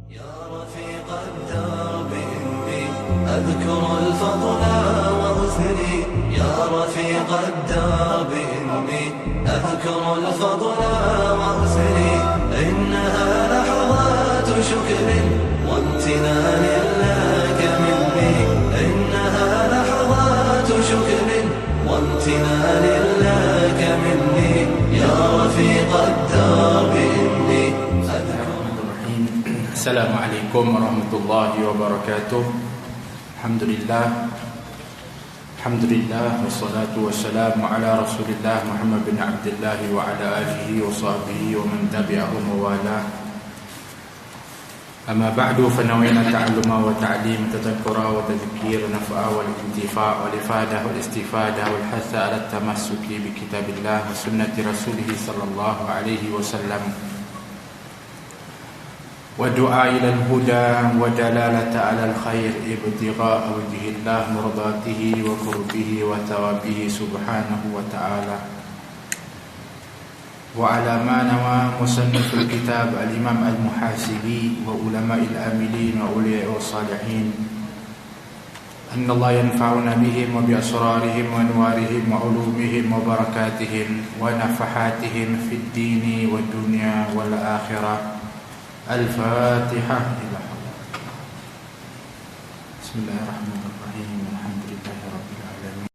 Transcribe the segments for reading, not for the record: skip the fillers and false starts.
يا رفيق الدرب إني أذكر الفضل وأثني يا رفيق الدرب إني أذكر الفضل وأثني إنها لحظات شكر وامتنان لك مني إنها لحظات شكر وامتنان لك مني يا رفيق الدرب إني Assalamualaikum warahmatullahi wabarakatuh. Alhamdulillah wassalatu wassalamu ala Rasulillah Muhammad bin Abdullah wa ala alihi wa sahbihi wa man tabi'ahum wa wala. Amma ba'du, fa nawayna ta'alluma wa ta'lim, tadhakkura wa tadhkir, naf'a wal intifa' wal ifadah wal istifada wal hatha ala tamassuki bi kitabillah wa sunnati rasulih sallallahu alaihi wasallam. ودعاء إلى الهدى ودلالة على الخير ابتغاء وجه الله مرضاته وقربه وثوابه سبحانه وتعالى. وعلى ما نوى مصنف الكتاب الإمام المحاسبي وعلماء العاملين وأولياء الصالحين أن الله ينفعنا بهم وبأسرارهم ونوارهم وعلومهم وبركاتهم ونفحاتهم في الدين والدنيا والآخرة. الفاتحة إلى الله. بسم الله الرحمن الرحيم. الحمد لله رب العالمين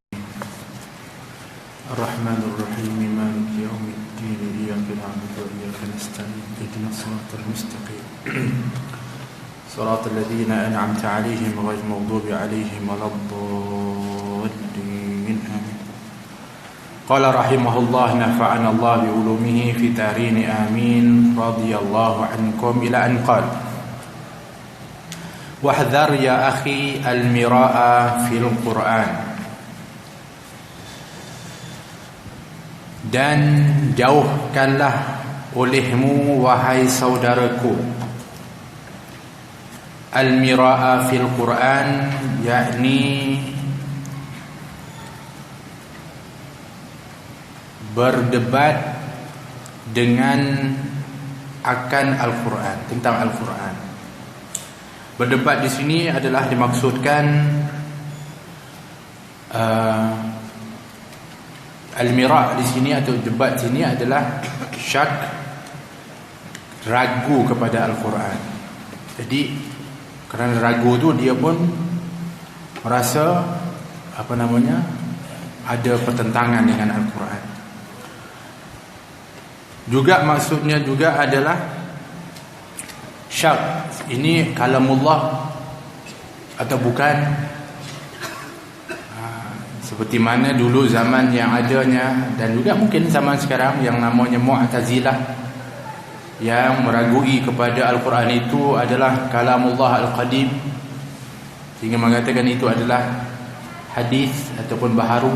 الرحمن الرحيم مالك يوم الدين إياك نعبد وإياك نستعين اهدنا الصراط المستقيم صراط الذين أنعمت عليهم غير المغضوب عليهم ولا الضالين آمين. قال رحمه الله نفعنا الله بعلومه في دارين آمين رضي الله عنكم إلى أن قال واحذر يا أخي المراء في القرآن. Dan jauhkanlah olehmu wahai saudaraku al-mira'a fil Quran, yakni berdebat dengan akan Al-Quran, tentang Al-Quran. Berdebat di sini adalah dimaksudkan al-mira' di sini atau debat sini adalah syak, ragu kepada Al-Quran. Jadi kerana ragu tu dia pun merasa ada pertentangan dengan Al-Quran. Juga maksudnya juga adalah syak, ini kalamullah atau bukan, seperti mana dulu zaman yang adanya dan juga mungkin zaman sekarang yang namanya Mu'tazilah, yang meragui kepada Al-Quran itu adalah kalamullah al-qadim, sehingga mengatakan itu adalah hadis ataupun baharu.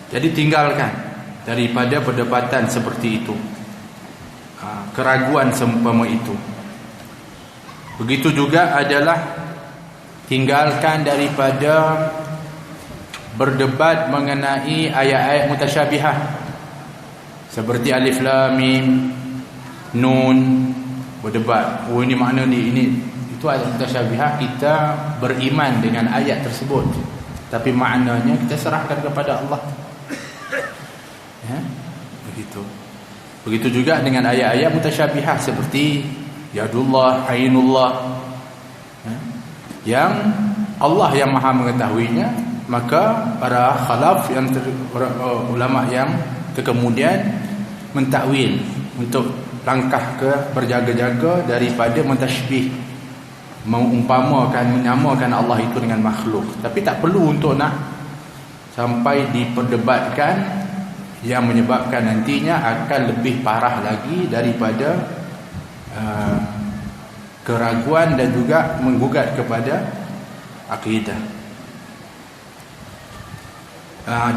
Jadi tinggalkan daripada perdebatan seperti itu, keraguan seumpama itu. Begitu juga adalah tinggalkan daripada berdebat mengenai ayat-ayat mutasyabihah seperti alif lam mim nun. Berdebat, oh ini makna ni, ini itu ayat mutasyabihah, kita beriman dengan ayat tersebut, tapi maknanya kita serahkan kepada Allah. Begitu juga dengan ayat-ayat mutasyabihah seperti yadullah, ainullah, yang Allah yang maha mengetahuinya, maka para khalaf yang ulama yang kemudian mentakwil untuk langkah ke berjaga-jaga daripada mentashbih, menyamakan Allah itu dengan makhluk. Tapi tak perlu untuk nak sampai diperdebatkan, yang menyebabkan nantinya akan lebih parah lagi daripada keraguan dan juga menggugat kepada akidah.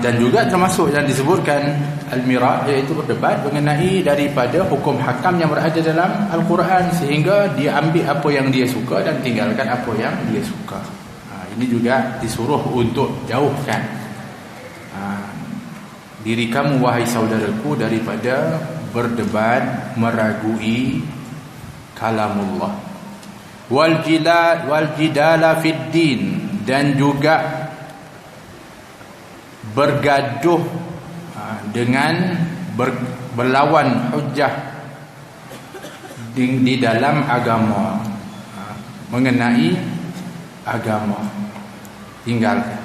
Dan juga termasuk yang disebutkan al-mira', iaitu berdebat mengenai daripada hukum hakam yang berada dalam Al-Quran, sehingga dia ambil apa yang dia suka dan tinggalkan apa yang dia suka. Ini juga disuruh untuk jauhkan diri kamu wahai saudaraku daripada berdebat, meragui kalamullah. Wal jidala fid din, dan juga bergaduh dengan berlawan hujjah di dalam agama, mengenai agama, tinggalkan.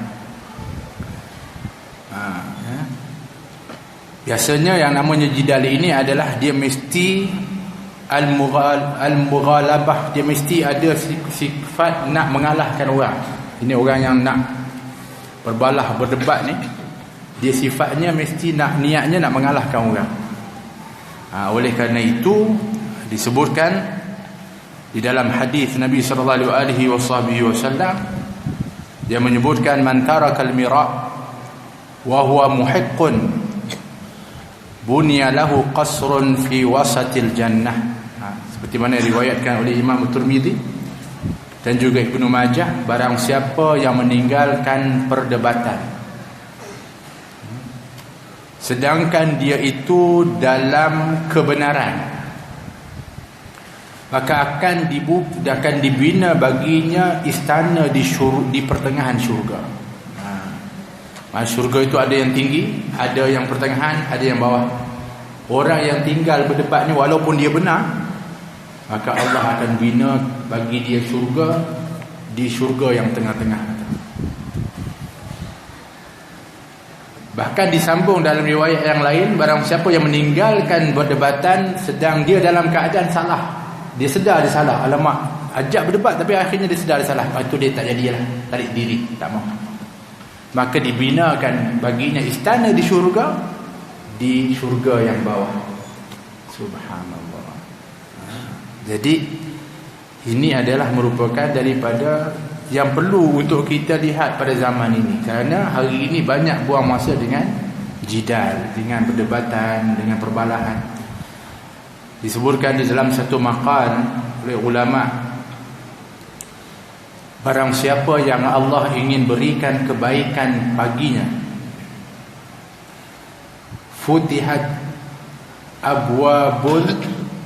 Biasanya yang namanya jidal ini adalah dia mesti al-mughalabah, dia mesti ada sifat nak mengalahkan orang. Ini orang yang nak berbalah, berdebat ni, dia sifatnya mesti nak, niatnya nak mengalahkan orang. Oleh kerana itu disebutkan di dalam hadis Nabi sallallahu alaihi wasallam, dia menyebutkan man tarakal mira' wa huwa muhiqqun bunya lahu qasrun fi wasatil jannah. Seperti mana diriwayatkan oleh Imam Tirmizi dan juga Ibnu Majah, barang siapa yang meninggalkan perdebatan sedangkan dia itu dalam kebenaran, maka akan dibina baginya istana di pertengahan syurga. Syurga itu ada yang tinggi, ada yang pertengahan, ada yang bawah. Orang yang tinggal berdebat ni, walaupun dia benar, maka Allah akan bina bagi dia syurga di syurga yang tengah-tengah. Bahkan disambung dalam riwayat yang lain, barang siapa yang meninggalkan perdebatan sedang dia dalam keadaan salah, dia sedar dia salah, alamak, ajak berdebat tapi akhirnya dia sedar dia salah, lepas tu dia tak jadilah, tarik diri, tak mahu, maka dibinakan baginya istana di syurga yang bawah. Subhanallah. Jadi ini adalah merupakan daripada yang perlu untuk kita lihat pada zaman ini, kerana hari ini banyak buang masa dengan jidal, dengan perdebatan, dengan perbalahan. Disebutkan di dalam satu maqal oleh ulama, barang siapa yang Allah ingin berikan kebaikan baginya, futihat abwabul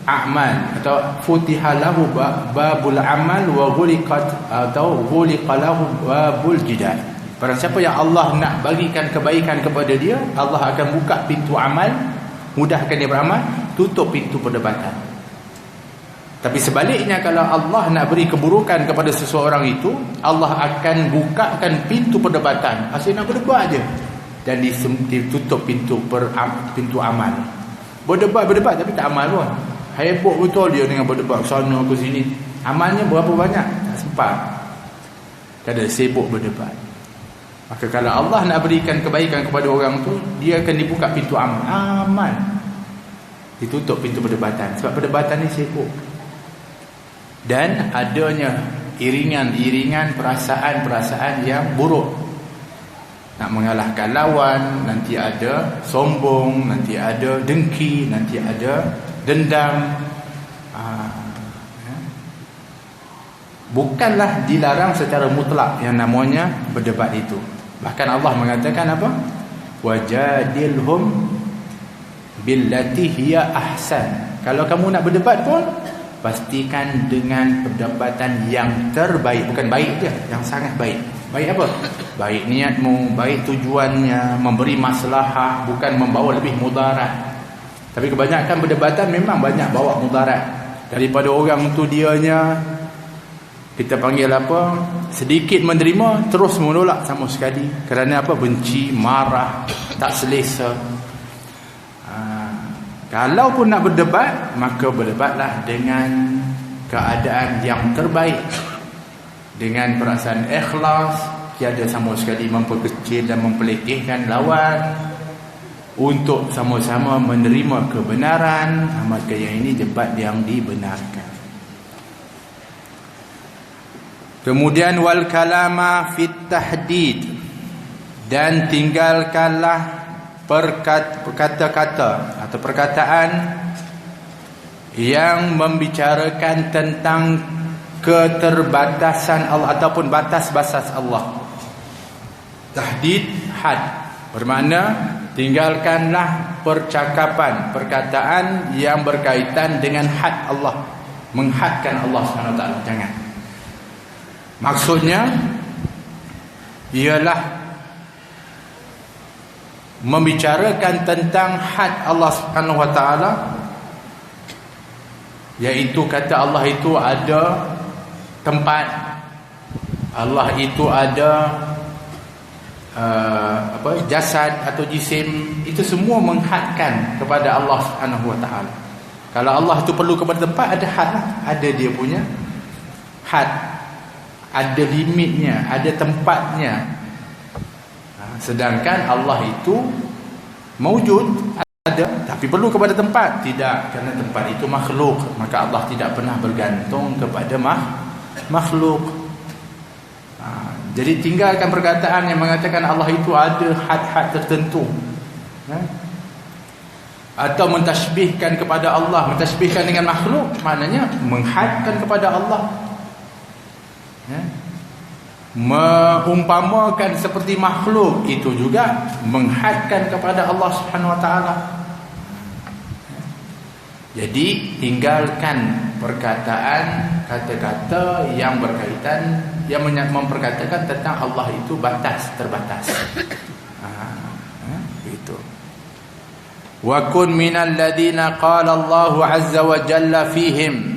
a'mal, atau futihalahu babul amal wa ghuliqat, atau ghuliqalahu babul jidal. Barang siapa yang Allah nak bagikan kebaikan kepada dia, Allah akan buka pintu amal, mudahkan dia beramal, tutup pintu perdebatan. Tapi sebaliknya, kalau Allah nak beri keburukan kepada seseorang itu, Allah akan bukakan pintu perdebatan, asyik nak berdebat je, dan ditutup pintu amal. Berdebat tapi tak amal pun. Heboh betul dia dengan berdebat sana ke sini, amalnya berapa banyak? Tak sempat. Kadang sibuk berdebat. Maka kalau Allah nak berikan kebaikan kepada orang tu, dia akan dibuka pintu amal, ditutup pintu perdebatan. Sebab perdebatan ni sibuk, dan adanya iringan-iringan perasaan-perasaan yang buruk, nak mengalahkan lawan, nanti ada sombong, nanti ada dengki, nanti ada dendam. Bukanlah dilarang secara mutlak yang namanya berdebat itu. Bahkan Allah mengatakan apa? Wajadilhum billati hiya ahsan. Kalau kamu nak berdebat pun, pastikan dengan perdebatan yang terbaik. Bukan baik je, yang sangat baik. Baik apa? Baik niatmu, baik tujuannya, memberi maslahah, bukan membawa lebih mudarat. Tapi kebanyakan perdebatan memang banyak bawa mudarat. Daripada orang tu dianya, kita panggil apa, sedikit menerima, terus menolak sama sekali. Kerana apa? Benci, marah, tak selesa. Kalau pun nak berdebat, maka berdebatlah dengan keadaan yang terbaik, dengan perasaan ikhlas, tiada sama sekali memperkecil dan mempeletihkan lawan, untuk sama-sama menerima kebenaran. Maka yang ini debat yang dibenarkan. Kemudian wal kalama fit tahdid, dan tinggalkanlah kata-kata atau perkataan yang membicarakan tentang keterbatasan Allah ataupun batas-batas Allah. Tahdid, had, bermakna tinggalkanlah percakapan, perkataan yang berkaitan dengan had Allah, menghadkan Allah SWT. Jangan. Maksudnya ialah membicarakan tentang had Allah SWT, iaitu kata Allah itu ada tempat, Allah itu ada jasad atau jisim. Itu semua menghadkan kepada Allah SWT. Kalau Allah itu perlu kepada tempat, ada had, ada dia punya had, ada limitnya, ada tempatnya. Sedangkan Allah itu mawjud, ada, tapi perlu kepada tempat. Tidak, kerana tempat itu makhluk, maka Allah tidak pernah bergantung kepada makhluk. Jadi tinggalkan perkataan yang mengatakan Allah itu ada had-had tertentu, atau mentashbihkan kepada Allah, mentashbihkan dengan makhluk, maknanya menghadkan kepada Allah, mengumpamakan seperti makhluk, itu juga menghadkan kepada Allah Subhanahu Wa Taala. Jadi tinggalkan perkataan, kata-kata yang berkaitan, yang memperkatakan tentang Allah itu terbatas. Itu. Wa kun minal ladina qala Allah azza wa jalla fihim,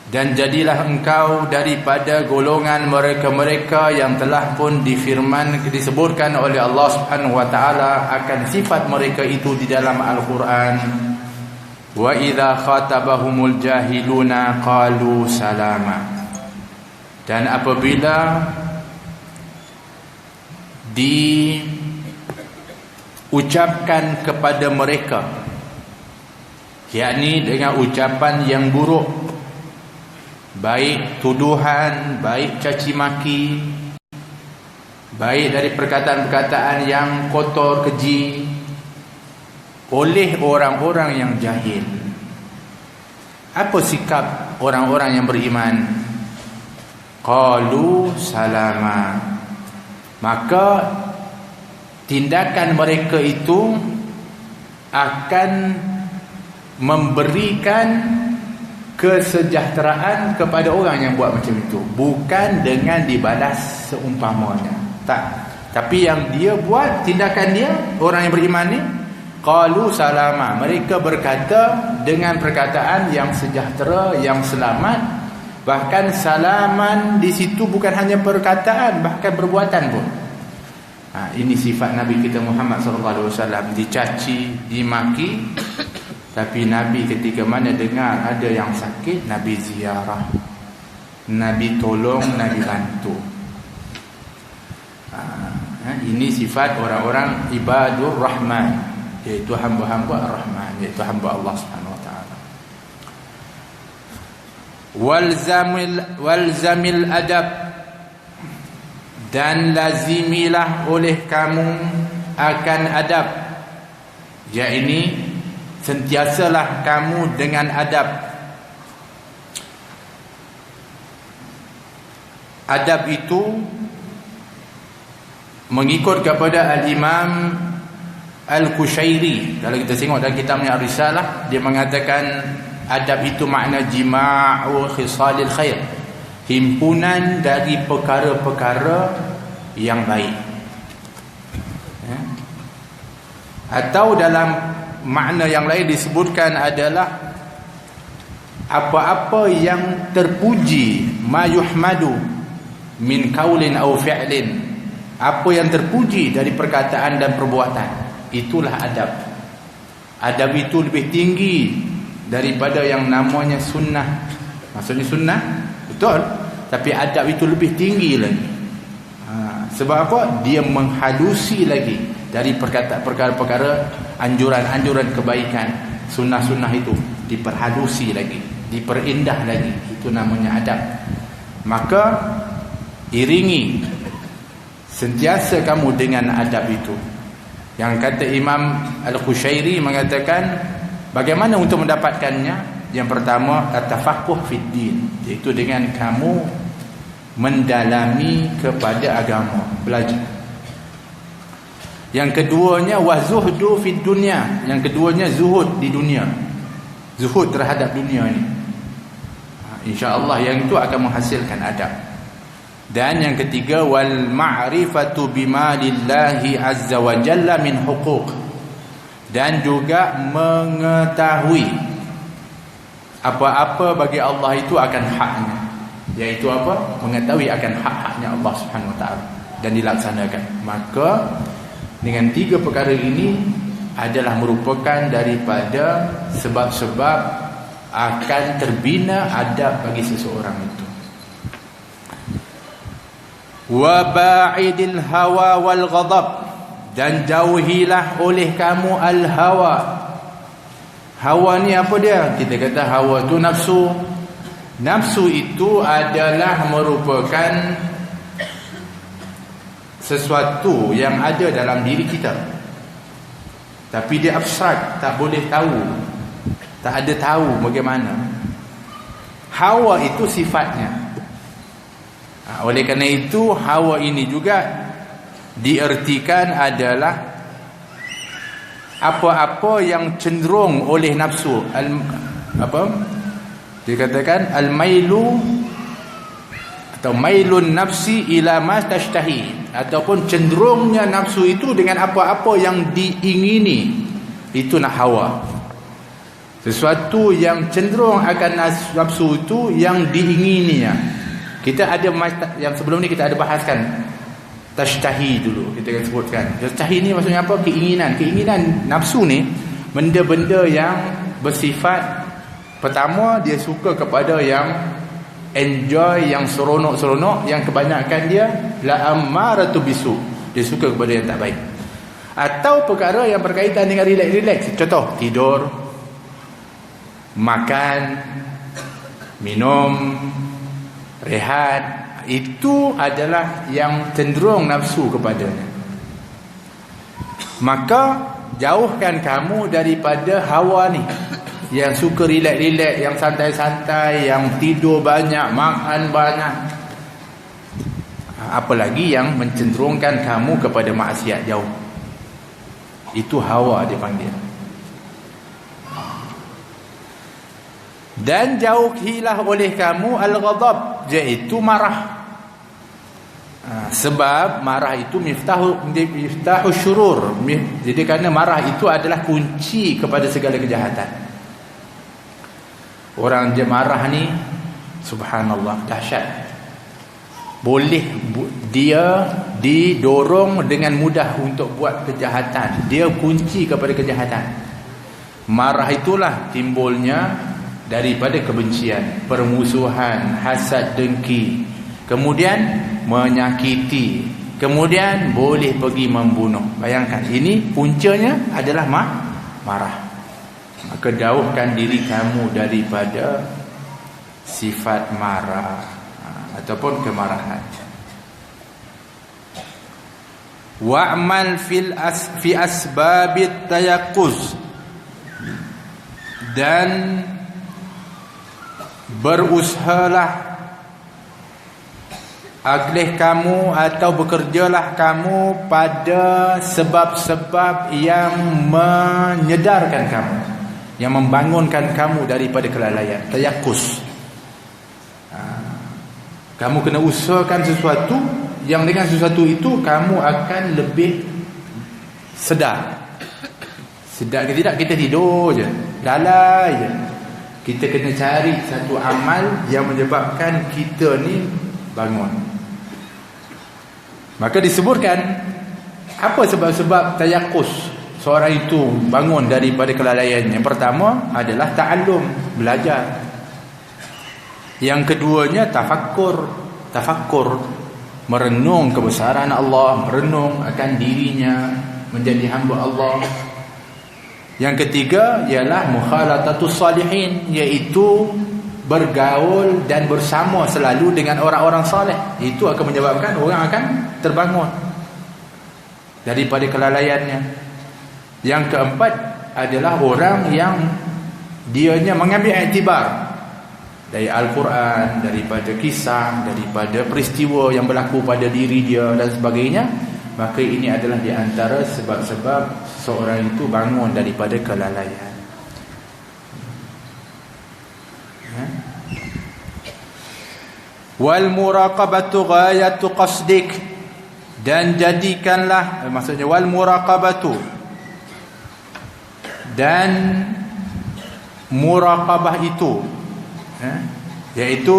dan jadilah engkau daripada golongan mereka-mereka yang telah pun disebutkan oleh Allah Subhanahu wa taala akan sifat mereka itu di dalam Al-Quran. Wa idza khatabahumul jahiluna qalu salama, dan apabila diucapkan kepada mereka, yakni dengan ucapan yang buruk, baik tuduhan, baik caci maki, baik dari perkataan-perkataan yang kotor, keji, oleh orang-orang yang jahil. Apa sikap orang-orang yang beriman? Qalu salama, maka tindakan mereka itu akan memberikan kesejahteraan kepada orang yang buat macam itu, bukan dengan dibalas seumpamanya. Tak. Tapi yang dia buat, tindakan dia, orang yang beriman ni, qalu salama, mereka berkata dengan perkataan yang sejahtera, yang selamat. Bahkan salaman di situ bukan hanya perkataan, bahkan perbuatan pun. Ini sifat Nabi kita Muhammad SAW, dicaci, dimaki, tapi Nabi ketika mana dengar ada yang sakit, Nabi ziarah, Nabi tolong, Nabi bantu. Ini sifat orang-orang ibadur rahman, iaitu hamba-hamba ar-Rahman, iaitu hamba Allah Subhanahu wa taala. Walzamil adab, dan lazimilah oleh kamu akan adab, yakni sentiasalah kamu dengan adab. Adab itu mengikut kepada Al-Imam Al-Qushairi. Kalau kita tengok dalam kitabnya Ar-Risalah, dia mengatakan adab itu makna jima'u khisalil khair, himpunan dari perkara-perkara yang baik. Atau dalam makna yang lain disebutkan adalah apa-apa yang terpuji, ma yuhmadu min qaulin aw fi'lin, apa yang terpuji dari perkataan dan perbuatan, itulah adab. Adab itu lebih tinggi daripada yang namanya sunnah. Maksudnya sunnah betul, tapi adab itu lebih tinggi lagi. Sebab apa? Dia menghalusi lagi dari perkara-perkara, anjuran-anjuran kebaikan, sunnah-sunnah itu diperhalusi lagi, diperindah lagi. Itu namanya adab. Maka iringi sentiasa kamu dengan adab itu. Yang kata Imam Al-Qushairi mengatakan, bagaimana untuk mendapatkannya? Yang pertama, at-tafaqquh fid din, iaitu dengan kamu mendalami kepada agama, belajar. Yang keduanya wazuhdu fid dunya, yang keduanya zuhud di dunia, zuhud terhadap dunia ini. InsyaAllah yang itu akan menghasilkan adab. Dan yang ketiga wal ma'rifatu bima lillahi azza wa jalla min huquq, dan juga mengetahui apa-apa bagi Allah itu akan haknya, iaitu apa? Mengetahui akan hak-haknya Allah Subhanahu wa taala dan dilaksanakan. Maka dengan tiga perkara ini adalah merupakan daripada sebab-sebab akan terbina adab bagi seseorang itu. Wa ba'idil hawa wal ghadab, dan jauhilah oleh kamu al hawa. Hawa ni apa dia? Kita kata hawa tu nafsu. Nafsu itu adalah merupakan sesuatu yang ada dalam diri kita, tapi dia abstrak, tak boleh tahu, tak ada tahu bagaimana. Hawa itu sifatnya. Oleh kerana itu hawa ini juga diertikan adalah apa-apa yang cenderung oleh nafsu. Dikatakan al-mailu atau mailun nafsi ila ma tashtahi, ataupun cenderungnya nafsu itu dengan apa-apa yang diingini. Itu nak hawa. Sesuatu yang cenderung akan nafsu itu yang diingininya. Kita ada yang sebelum ni kita ada bahaskan tashtahi dulu, kita akan sebutkan. Tashtahi ni maksudnya apa? Keinginan. Keinginan nafsu ni benda-benda yang bersifat, pertama dia suka kepada yang enjoy, yang seronok-seronok, yang kebanyakan dia la ammaratu bisu, dia suka kepada yang tak baik. Atau perkara yang berkaitan dengan relax-relax, contoh tidur, makan, minum, rehat, itu adalah yang cenderung nafsu kepadanya. Maka jauhkan kamu daripada hawa ni, yang suka relax-relax, yang santai-santai, yang tidur banyak, makan banyak, apalagi yang mencenderungkan kamu kepada maksiat, jauh. Itu hawa dipanggil. Dan jauhilah oleh kamu al-ghadab, iaitu marah. Sebab marah itu miftahu syurur. Jadi kerana marah itu adalah kunci kepada segala kejahatan. Orang je marah ni, subhanallah, dahsyat. Boleh dia didorong dengan mudah untuk buat kejahatan. Dia kunci kepada kejahatan. Marah itulah timbulnya daripada kebencian, permusuhan, hasad, dengki, kemudian menyakiti, kemudian boleh pergi membunuh. Bayangkan, ini puncanya adalah marah. Maka jauhkan diri kamu daripada sifat marah ataupun kemarahan. Wa'mal fi asbabit tayaqquz, dan berusahalah agleh kamu atau bekerjalah kamu pada sebab-sebab yang menyedarkan kamu, yang membangunkan kamu daripada kelalaian. Tayaqquz, kamu kena usahakan sesuatu yang dengan sesuatu itu kamu akan lebih sedar. Sedar ke tidak, kita tidur je, lalai je. Kita kena cari satu amal yang menyebabkan kita ni bangun. Maka disebutkan apa sebab-sebab tayaqquz seorang itu bangun daripada kelalaian. Yang pertama adalah ta'allum, belajar. Yang keduanya tafakkur, merenung kebesaran Allah, merenung akan dirinya menjadi hamba Allah. Yang ketiga ialah mukhalatatus salihin, iaitu bergaul dan bersama selalu dengan orang-orang saleh. Itu akan menyebabkan orang akan terbangun daripada kelalaiannya. Yang keempat adalah orang yang dianya mengambil iktibar dari Al-Quran, daripada kisah, daripada peristiwa yang berlaku pada diri dia dan sebagainya, maka ini adalah di antara sebab-sebab seorang itu bangun daripada kelalaian. Wal muraqabatu ghayatu qasdik, dan jadikanlah, maksudnya wal muraqabatu, dan muraqabah itu, iaitu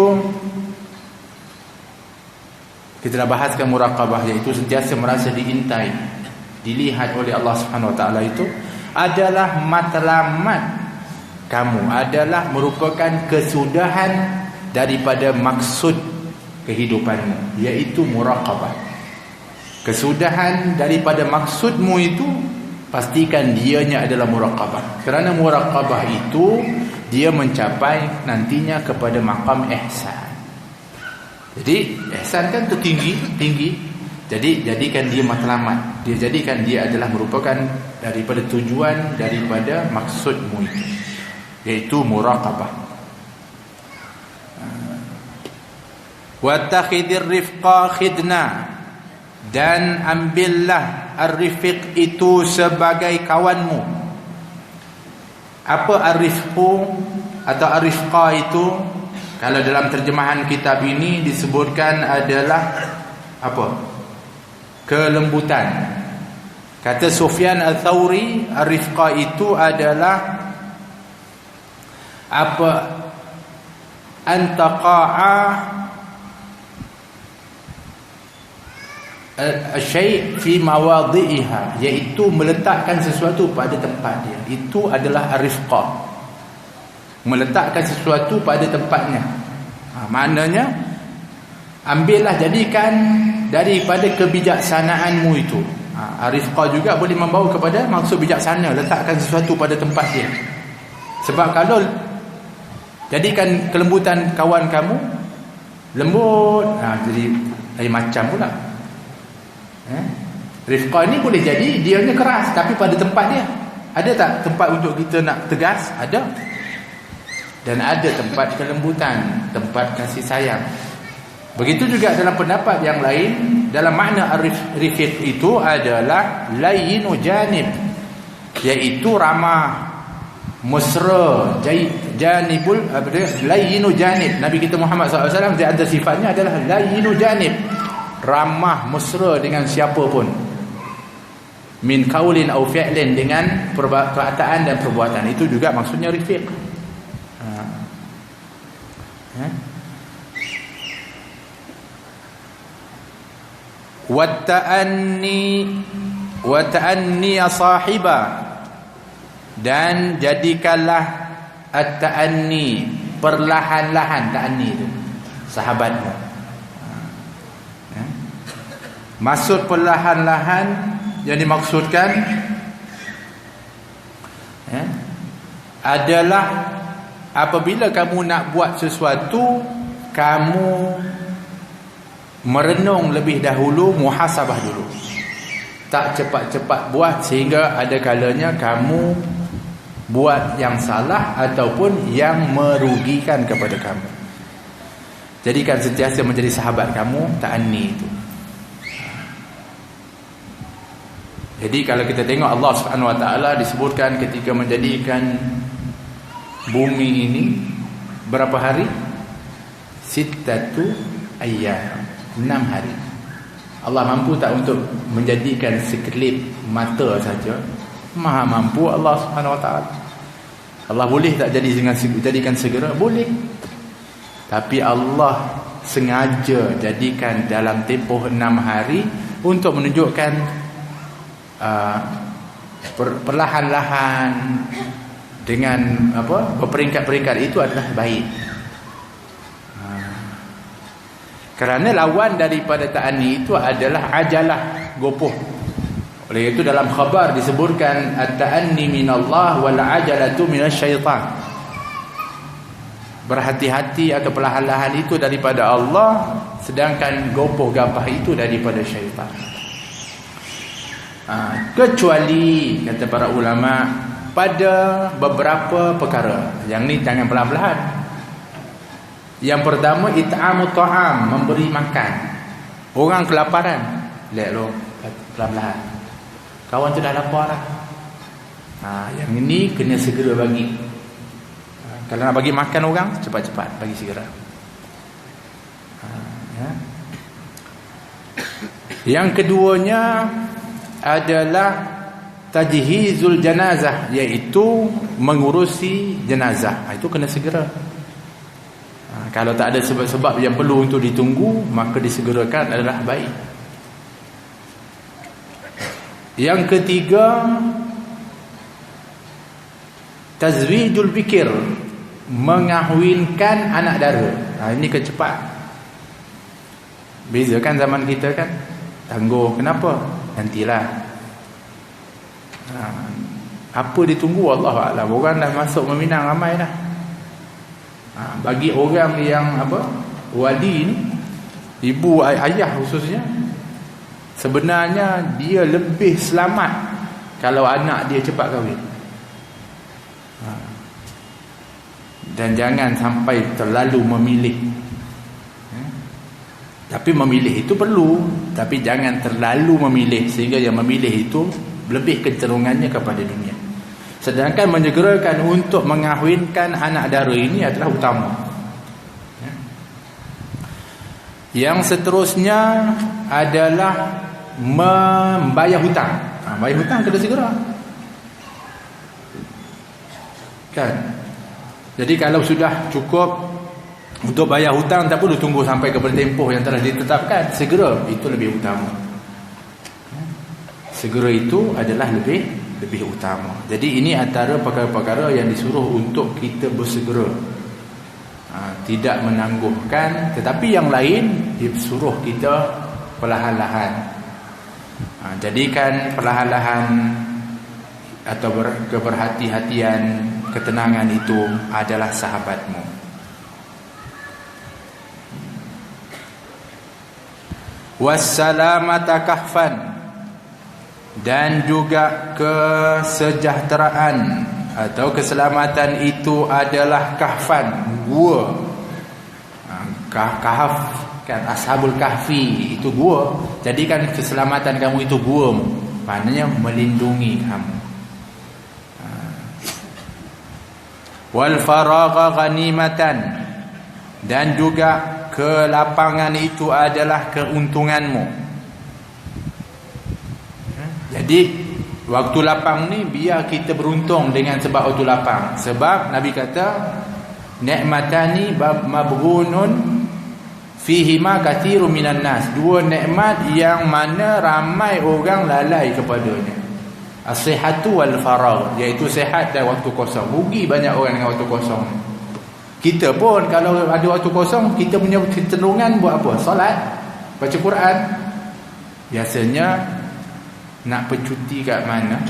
kita dah bahaskan muraqabah, iaitu sentiasa merasa diintai, dilihat oleh Allah Subhanahu Wa Taala, itu adalah matlamat kamu, adalah merupakan kesudahan daripada maksud kehidupanmu, iaitu muraqabah. Kesudahan daripada maksudmu itu pastikan dianya adalah muraqabah. Kerana muraqabah itu dia mencapai nantinya kepada maqam ihsan. Jadi ihsan kan tinggi. Jadi jadikan dia matlamat. Dia jadikan dia adalah merupakan daripada tujuan daripada maksudmu itu, iaitu muraqabah. Wattakhidir rifqa khidna, dan ambillah ar-rifq itu sebagai kawanmu. Apa ar-rifqu atau ar-rifqa itu? Kalau dalam terjemahan kitab ini disebutkan adalah apa? Kelembutan. Kata Sufyan Al-Thawri, ar-rifqa itu adalah apa? Antaqa'a al-syai' fi mawadhi'iha, iaitu meletakkan sesuatu pada tempat dia. Itu adalah ar-rifqa, meletakkan sesuatu pada tempatnya. Maknanya ambillah, jadikan daripada kebijaksanaanmu itu. Ar-rifqa juga boleh membawa kepada maksud bijaksana, letakkan sesuatu pada tempat dia. Sebab kalau jadikan kelembutan kawan kamu lembut, jadi lain macam pula. Rifqa ni boleh jadi dianya keras, tapi pada tempat dia. Ada tak tempat untuk kita nak tegas? Ada. Dan ada tempat kelembutan, tempat kasih sayang. Begitu juga dalam pendapat yang lain, dalam makna ar-rifq itu adalah layyinu janib, iaitu ramah, mesra, janibul layyinu janib. Nabi kita Muhammad SAW, dia ada sifatnya adalah layyinu janib, ramah mesra dengan siapa pun, min qaulin au fi'lin, dengan perkataan dan perbuatan. Itu juga maksudnya rifiq. Wa ta'anni sahiba, dan jadikanlah at-ta'anni, perlahan-lahan. Ta'anni itu sahabatmu. Maksud perlahan-lahan yang dimaksudkan adalah apabila kamu nak buat sesuatu, kamu merenung lebih dahulu, muhasabah dulu. Tak cepat-cepat buat sehingga ada kalanya kamu buat yang salah ataupun yang merugikan kepada kamu. Jadikan sentiasa menjadi sahabat kamu ta'anni itu. Jadi kalau kita tengok Allah Subhanahu Wa Taala disebutkan ketika menjadikan bumi ini berapa hari? 6 ayyam, 6 hari. Allah mampu tak untuk menjadikan sekelip mata saja? Maha mampu Allah Subhanahu Wa Taala. Allah boleh tak jadikan segera? Boleh. Tapi Allah sengaja jadikan dalam tempoh 6 hari untuk menunjukkan perlahan-lahan dengan berperingkat-peringkat itu adalah baik. Kerana lawan daripada ta'ani itu adalah ajalah, gopoh. Oleh itu dalam khabar disebutkan at-ta'anni minallah wal ajalatu minasyaitan. Berhati-hati atau perlahan-lahan itu daripada Allah, sedangkan gopoh gapah itu daripada syaitan. Kecuali kata para ulama pada beberapa perkara. Yang ni jangan pelan-pelan. Yang pertama, it'amu ta'am, memberi makan. Orang kelaparan, lihat lo, Perlahan-lahan. Kawan tu dah lapar dah. Yang ini kena segera bagi. Kalau nak bagi makan orang, cepat-cepat bagi segera. Ya. Yang keduanya adalah tajhizul janazah, iaitu mengurusi jenazah. Itu kena segera. Kalau tak ada sebab-sebab yang perlu untuk ditunggu, maka disegerakan adalah baik. Yang ketiga, tazwijul bikir, mengahwinkan anak dara. Ini kecepat. Beza kan zaman kita kan, tangguh. Kenapa? Nantilah. Apa ditunggu, Allah A'lam. Orang dah masuk meminang ramai dah. Bagi orang yang wali ni, ibu ayah khususnya, sebenarnya dia lebih selamat kalau anak dia cepat kahwin. Dan jangan sampai terlalu memilih. Tapi memilih itu perlu, tapi jangan terlalu memilih sehingga yang memilih itu lebih kecenderungannya kepada dunia. Sedangkan menyegerakan untuk mengahwinkan anak dara ini adalah utama. Yang seterusnya adalah membayar hutang. Bayar hutang kena segera. Kan? Jadi kalau sudah cukup untuk bayar hutang, tak perlu tunggu sampai kepada tempoh yang telah ditetapkan. Segera, itu lebih utama. Segera itu adalah lebih utama. Jadi ini antara perkara-perkara yang disuruh untuk kita bersegera. Tidak menangguhkan, tetapi yang lain disuruh kita perlahan-lahan. Jadikan perlahan-lahan atau keberhati-hatian, ketenangan itu adalah sahabatmu. Wassalamata kahfan, dan juga kesejahteraan atau keselamatan itu adalah kahfan, gua. Kahf kan, ashabul kahfi itu gua. Jadikan keselamatan kamu itu gua, maknanya melindungi kamu. Wal faragha ghanimatan, dan juga kelapangan itu adalah keuntunganmu. Jadi waktu lapang ni biar kita beruntung dengan sebab waktu lapang. Sebab Nabi kata ni'matani mabghunun fihima katsirun minan nas. Dua nikmat yang mana ramai orang lalai kepadanya. As-sihhatu wal faragh, iaitu sihat dan waktu kosong. Rugi banyak orang dengan waktu kosong. Kita pun kalau ada waktu kosong, kita punya kecenderungan buat apa? Solat, baca Quran. Biasanya nak bercuti kat mana,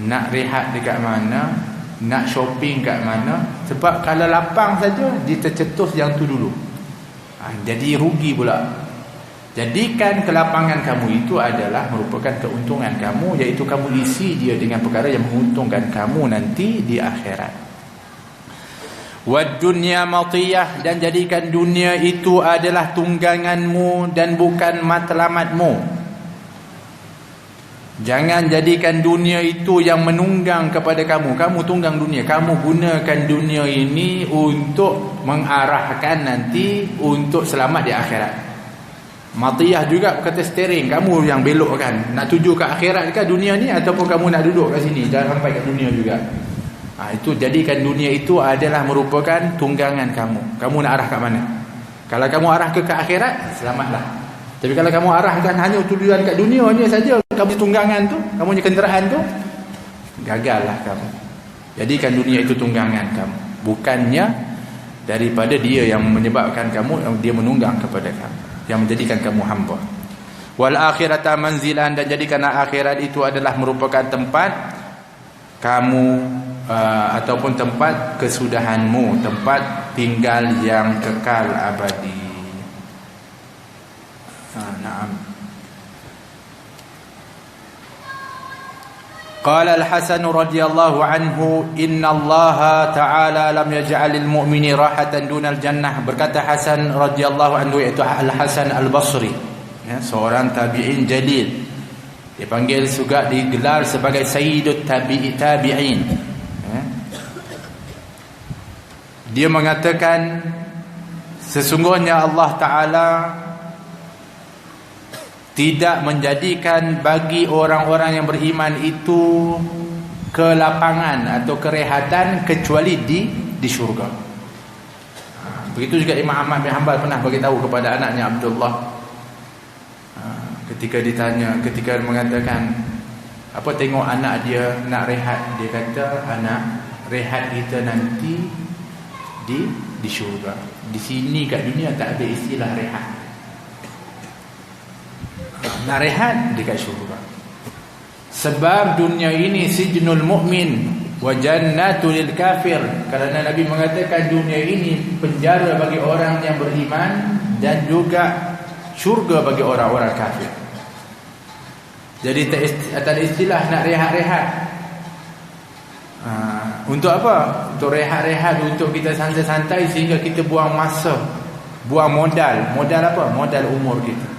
nak rehat dekat mana, nak shopping kat mana. Sebab kalau lapang saja, dia tercetus yang tu dulu. Jadi rugi pula. Jadikan kelapangan kamu itu adalah merupakan keuntungan kamu, iaitu kamu isi dia dengan perkara yang menguntungkan kamu nanti di akhirat. Wad dunya matiyah, dan jadikan dunia itu adalah tungganganmu dan bukan matlamatmu. Jangan jadikan dunia itu yang menunggang kepada kamu. Kamu tunggang dunia. Kamu gunakan dunia ini untuk mengarahkan nanti untuk selamat di akhirat. Matiyah juga kata steering, kamu yang belokkan. Nak tuju ke akhirat ke dunia ni, ataupun kamu nak duduk kat sini, jangan sampai ke dunia juga. Itu jadikan dunia itu adalah merupakan tunggangan kamu. Kamu nak arah kat mana? Kalau kamu arah ke akhirat, selamatlah. Tapi kalau kamu arahkan hanya tujuan kat dunia ni saja, kamu tunggangan tu, kamu punya kenderaan tu, gagallah kamu. Jadikan dunia itu tunggangan kamu, bukannya daripada dia yang menyebabkan kamu, dia menunggang kepada kamu, yang menjadikan kamu hamba. Wal akhirata manzilan, dan jadikan akhirat itu adalah merupakan tempat kamu ataupun tempat kesudahanmu, tempat tinggal yang kekal abadi. Naam. Qala Al-Hasan radhiyallahu anhu, inna Allah ta'ala lam yaj'alil mu'mini rahatan dunal jannah. Berkata Hasan radhiyallahu anhu, iaitu Al-Hasan Al-Basri, ya, seorang tabi'in jalil. Dia panggil juga, digelar sebagai Sayyidut Tabi'in. Ya. Dia mengatakan sesungguhnya Allah Ta'ala tidak menjadikan bagi orang-orang yang beriman itu kelapangan atau kerehatan kecuali di syurga. Begitu juga Imam Ahmad bin Hanbal pernah beritahu kepada anaknya Abdullah, ketika ditanya, ketika mengatakan apa, tengok anak dia nak rehat, dia kata, anak, rehat kita nanti di syurga. Di sini kat dunia tak ada istilah rehat. Nak rehat dekat syurga. Sebab dunia ini sijnul mu'min wa jannatul lil kafir. Kerana Nabi mengatakan dunia ini penjara bagi orang yang beriman dan juga syurga bagi orang-orang kafir. Jadi tak ada istilah nak rehat-rehat. Untuk apa? Untuk rehat-rehat, untuk kita santai-santai sehingga kita buang masa, buang modal. Modal apa? Modal umur kita.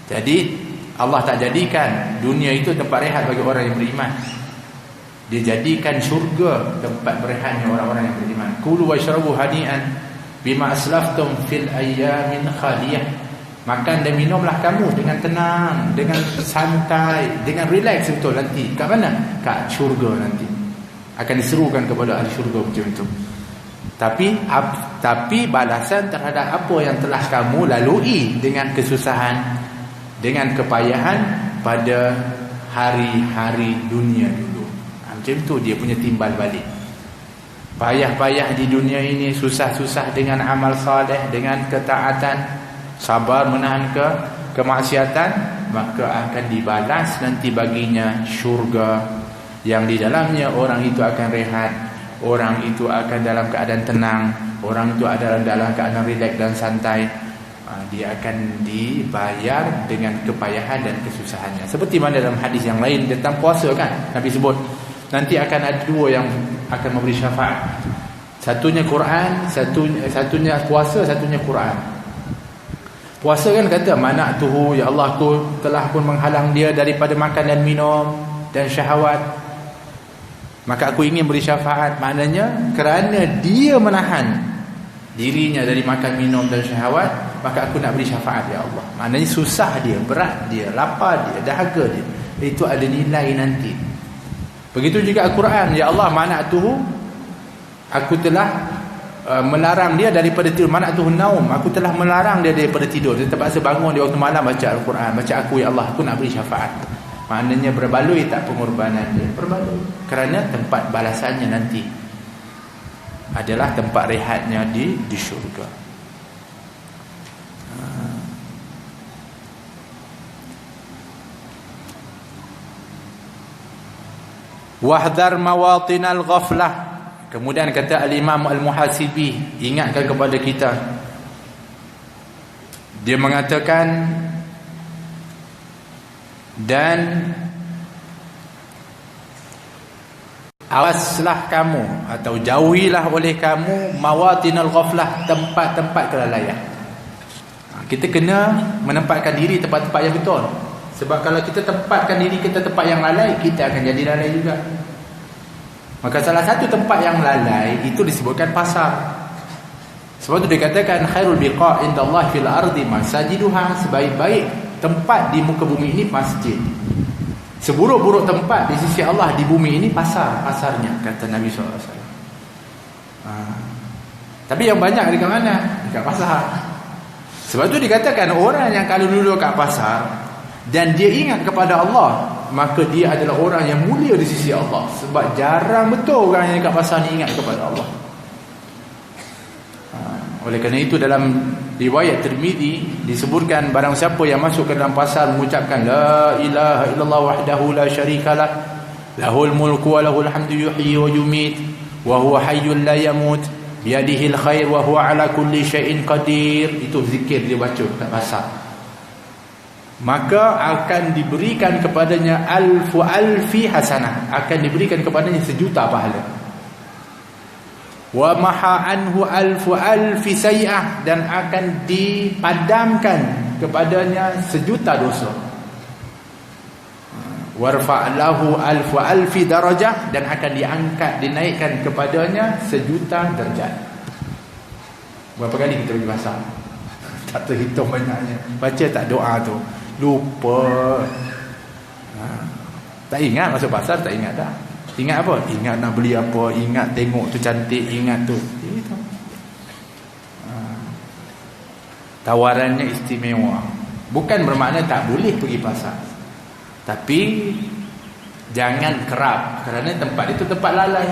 Jadi Allah tak jadikan dunia itu tempat rehat bagi orang yang beriman. Dia jadikan syurga tempat berehatnya orang-orang yang beriman. Kulu washrabu hani'an bima aslaftum fil ayyamin khaliyah. Makan dan minumlah kamu dengan tenang, dengan santai, dengan relax betul nanti. Kat mana? Kat syurga nanti. Akan diserukan kepada ahli syurga macam itu. Tapi balasan terhadap apa yang telah kamu lalui dengan kesusahan, dengan kepayahan pada hari-hari dunia dulu. Macam tu dia punya timbal balik. Payah-payah di dunia ini, susah-susah dengan amal saleh, dengan ketaatan, sabar menahan kemaksiatan, maka akan dibalas nanti baginya syurga yang di dalamnya orang itu akan rehat, orang itu akan dalam keadaan tenang, orang itu adalah dalam keadaan rileks dan santai. Dia akan dibayar dengan kepayahan dan kesusahannya. Seperti mana dalam hadis yang lain tentang puasa kan, Nabi sebut nanti akan ada dua yang akan memberi syafaat. Satunya Quran, satunya puasa, satunya Quran. Puasa kan kata, mana tuhu, ya Allah, aku telah pun menghalang dia daripada makan dan minum dan syahwat, maka aku ingin beri syafaat. Maknanya kerana dia menahan dirinya dari makan, minum dan syahwat, maka aku nak beri syafaat ya Allah. Maknanya susah dia, berat dia, lapar dia, dahaga dia, itu ada nilai nanti. Begitu juga Al-Quran, ya Allah, mana'tuhu, aku telah melarang dia daripada tidur. Mana'tuhu naum, aku telah melarang dia daripada tidur. Dia terpaksa bangun di waktu malam baca Al-Quran, baca aku, ya Allah, aku nak beri syafaat. Maknanya berbaloi tak pengorbanan dia? Berbaloi. Kerana tempat balasannya nanti adalah tempat rehatnya di syurga. Wahdar mawatinal ghaflah. Kemudian kata al-Imam Al-Muhasibi, ingatkan kepada kita, dia mengatakan, dan awaslah kamu atau jauhilah oleh kamu mawatinal ghaflah, tempat-tempat kelalaian. Kita kena menempatkan diri tempat-tempat yang betul. Sebab kalau kita tempatkan diri kita tempat yang lalai, kita akan jadi lalai juga. Maka salah satu tempat yang lalai itu disebutkan pasar. Sebab itu dikatakan khairul biqa' indallah fil ardi masajiduha, sebaik-baik tempat di muka bumi ini masjid. Seburuk-buruk tempat di sisi Allah di bumi ini pasarnya, kata Nabi SAW. Tapi yang banyak dekat mana? Dekat pasar. Sebab itu dikatakan orang yang kalau duduk kat pasar dan dia ingat kepada Allah, maka dia adalah orang yang mulia di sisi Allah. Sebab jarang betul orang yang dekat pasar ni ingat kepada Allah. Oleh kerana itu dalam riwayat Tirmizi disebutkan, barang siapa yang masuk ke dalam pasar mengucapkan la ilaha illallah wahdahu la syarikalah, lahul mulku wa lahul hamdu yuhyi wa yumit wa huwa hayyul la yamut biyadihil khair wa huwa ala kulli syai'in qadir. Itu zikir dia baca kat pasar, maka akan diberikan kepadanya alfi hasanah, akan diberikan kepadanya 1,000,000 pahala. wa maha anhu alfi sayi'ah, dan akan dipadamkan kepadanya sejuta dosa. Warfa' lahu alfi darajah, dan akan diangkat, dinaikkan kepadanya sejuta derajat. Berapa kali kita pergi pasar? Tak terhitung banyaknya. Baca tak doa tu? Lupa. Tak ingat masuk pasar, tak ingat dah. Ingat apa? Ingat nak beli apa, ingat tengok tu cantik, ingat tu. Itu. Tawarannya istimewa. Bukan bermakna tak boleh pergi pasar. Tapi jangan kerap, kerana tempat itu tempat lalai.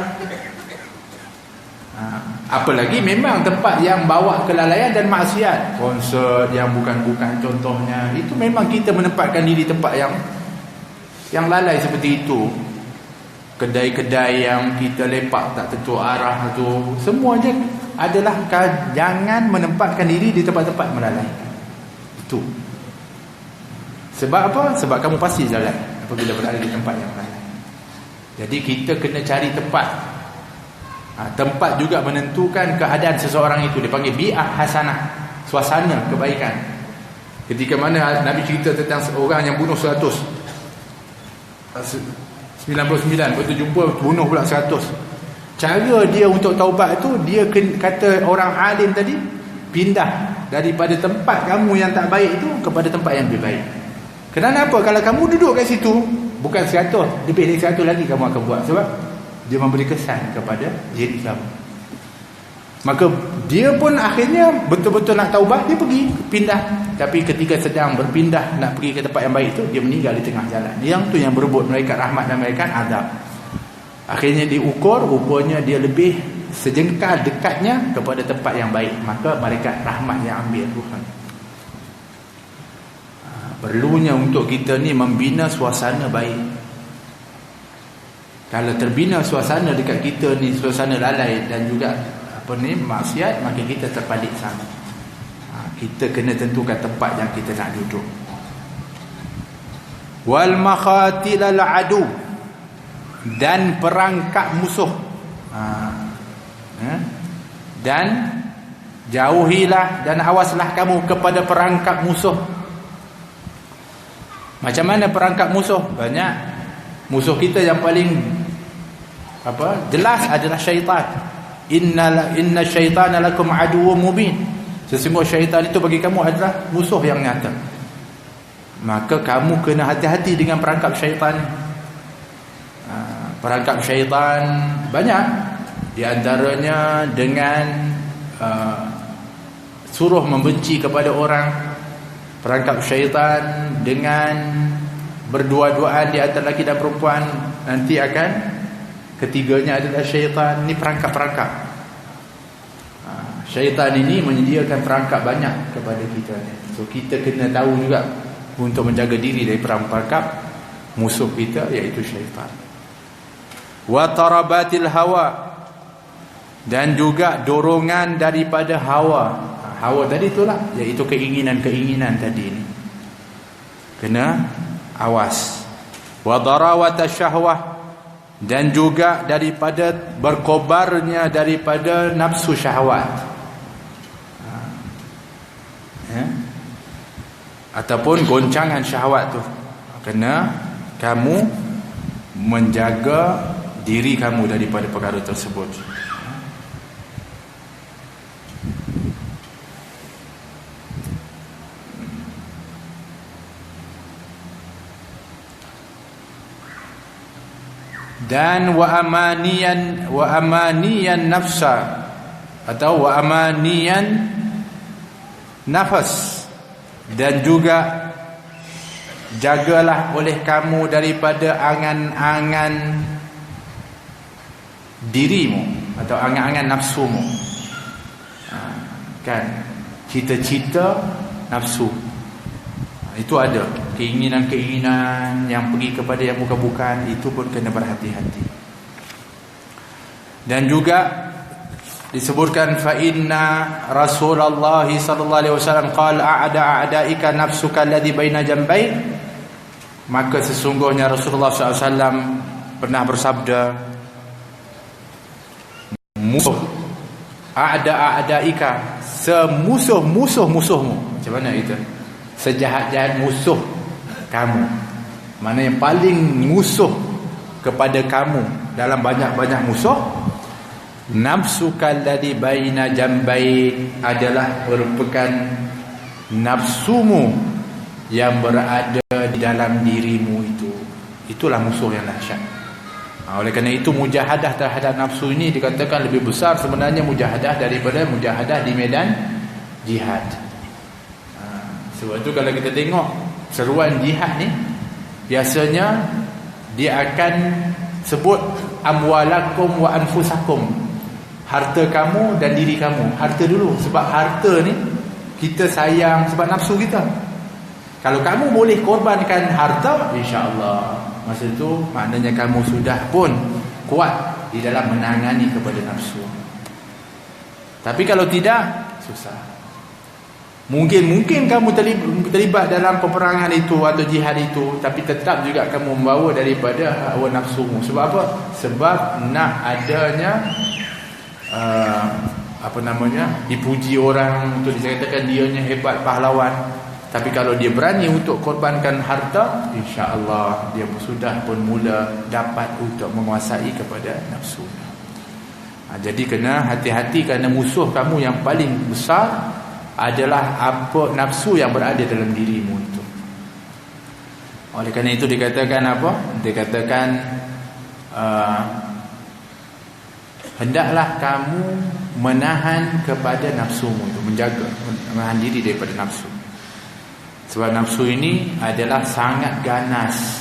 Apalagi memang tempat yang bawa kelalaian dan maksiat, konsert yang bukan-bukan contohnya, itu memang kita menempatkan diri tempat yang lalai seperti itu. Kedai-kedai yang kita lepak tak tentu arah tu, semuanya adalah jangan menempatkan diri di tempat-tempat melalai. Itu. Sebab apa? Sebab kamu pasti jalan apabila berada di tempat yang lalai. Jadi kita kena cari tempat. Tempat juga menentukan keadaan seseorang itu. Dia panggil bi'ah hasanah, suasana kebaikan. Ketika mana Nabi cerita tentang seorang yang bunuh 99, lepas tu jumpa bunuh pula 100. Cara dia untuk taubat tu, dia kata orang alim tadi, pindah daripada tempat kamu yang tak baik itu kepada tempat yang lebih baik. Kenapa? Kalau kamu duduk kat situ, bukan 100, lebih dari 100 lagi kamu akan buat. Sebab dia memberi kesan kepada diri kamu. Maka dia pun akhirnya betul-betul nak taubat, dia pergi pindah. Tapi ketika sedang berpindah nak pergi ke tempat yang baik itu, dia meninggal di tengah jalan. Yang tu yang berebut malaikat rahmat dan malaikat azab. Akhirnya diukur, rupanya dia lebih sejengkal dekatnya kepada tempat yang baik. Maka malaikat rahmat yang ambil Tuhan. Perlunya untuk kita ni membina suasana baik. Kalau terbina suasana dekat kita ni, suasana lalai dan juga maksiat, maka kita terpalit sama. Kita kena tentukan tempat yang kita nak duduk. Wal makhatilal adu, dan perangkap musuh. Dan jauhilah dan awaslah kamu kepada perangkap musuh. Macam mana perangkap musuh? Banyak. Musuh kita yang paling jelas adalah syaitan. Inna syaitana lakum aduwwum mubin. Sesungguhnya syaitan itu bagi kamu adalah musuh yang nyata. Maka kamu kena hati-hati dengan perangkap syaitan. Perangkap syaitan banyak. Di antaranya dengan suruh membenci kepada orang. Perangkap syaitan dengan berdua-duaan di antara lelaki dan perempuan. Nanti akan ketiganya adalah syaitan. Ini perangkap-perangkap. Syaitan ini menyediakan perangkap banyak kepada kita. So kita kena tahu juga untuk menjaga diri dari perangkap musuh kita, iaitu syaitan. Wa tarabatil hawa, dan juga dorongan daripada hawa. Hawa tadi itulah, iaitu keinginan-keinginan tadi ni. Kena awas. Wa darawata syahwah, dan juga daripada berkobarnya daripada nafsu syahwat. Ataupun goncangan syahwat tu. Kena kamu menjaga diri kamu daripada perkara tersebut. Dan wa amaniyan nafsa, atau wa amaniyan nafas, dan juga jagalah oleh kamu daripada angan-angan dirimu atau angan-angan nafsumu. Kan, cita-cita nafsu itu ada, keinginan-keinginan yang pergi kepada yang bukan-bukan, itu pun kena berhati-hati. Dan juga disebutkan fa inna Rasulullah sallallahu alaihi wasallam qala a'daika nafsuka alladhi baina jambayn, maka sesungguhnya Rasulullah sallallahu alaihi wasallam pernah bersabda, musuh a'daika, semusuh-musuh-musuhmu. Macam mana itu? Sejahat-jahat musuh kamu. Mana yang paling musuh kepada kamu dalam banyak-banyak musuh, nafsuka alladhi baina jambai, adalah merupakan nafsumu yang berada di dalam dirimu itu. Itulah musuh yang dahsyat. Oleh kerana itu mujahadah terhadap nafsu ini dikatakan lebih besar sebenarnya mujahadah daripada mujahadah di medan jihad. Sebab itu kalau kita tengok seruan jihad ni, biasanya dia akan sebut amwalakum wa anfusakum, harta kamu dan diri kamu. Harta dulu, sebab harta ni kita sayang sebab nafsu kita. Kalau kamu boleh korbankan harta, insya-Allah masa itu maknanya kamu sudah pun kuat di dalam menangani kepada nafsu. Tapi kalau tidak, susah. Mungkin kamu terlibat dalam peperangan itu atau jihad itu, tapi tetap juga kamu membawa daripada hawa nafsumu. Sebab apa? Sebab nak adanya dipuji orang, untuk dikatakan dianya hebat, pahlawan. Tapi kalau dia berani untuk korbankan harta, insya-Allah dia sudah pun mula dapat untuk menguasai kepada nafsu. Jadi kena hati-hati, kerana musuh kamu yang paling besar adalah apa nafsu yang berada dalam dirimu itu. Oleh kerana itu dikatakan apa? Dikatakan hendaklah kamu menahan kepada nafsumu itu, menjaga, menahan diri daripada nafsu. Sebab nafsu ini adalah sangat ganas.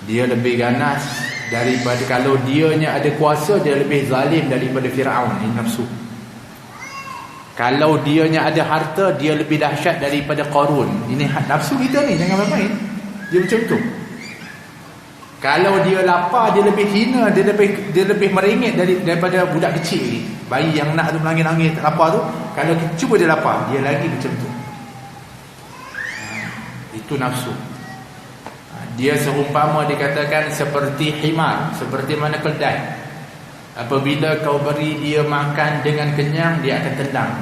Dia lebih ganas daripada, kalau dianya ada kuasa, dia lebih zalim daripada Firaun. Ini nafsu. Kalau dianya ada harta, dia lebih dahsyat daripada Qarun. Ini nafsu kita ni, jangan main-main. Dia macam tu. Kalau dia lapar, dia lebih hina, dia lebih merengek daripada budak kecil ni. Bayi yang nak tu menangis-nangis lapar tu, kalau cuba dia lapar, dia lagi macam tu. Itu nafsu. Dia seumpama dikatakan seperti himar, seperti mana keldai. Apabila kau beri dia makan dengan kenyang, dia akan tendang.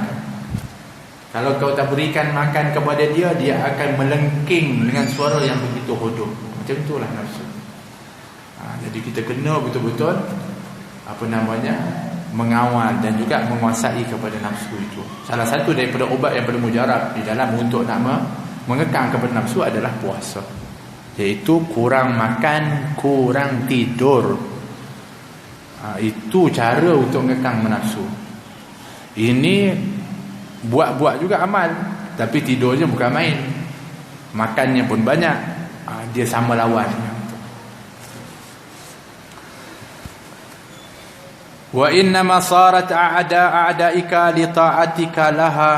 Kalau kau tak berikan makan kepada dia, dia akan melengking dengan suara yang begitu hodoh. Macam itulah nafsu. Jadi kita kena betul-betul mengawal dan juga menguasai kepada nafsu itu. Salah satu daripada ubat yang paling mujarab di dalam untuk nak mengekang kepada nafsu adalah puasa, iaitu kurang makan, kurang tidur. Itu cara untuk mengekang nafsu. Ini buat juga amal, tapi tidurnya bukan main, makannya pun banyak. Dia sama lawan. Wa innama sarat a'da'ika li ta'atika laha.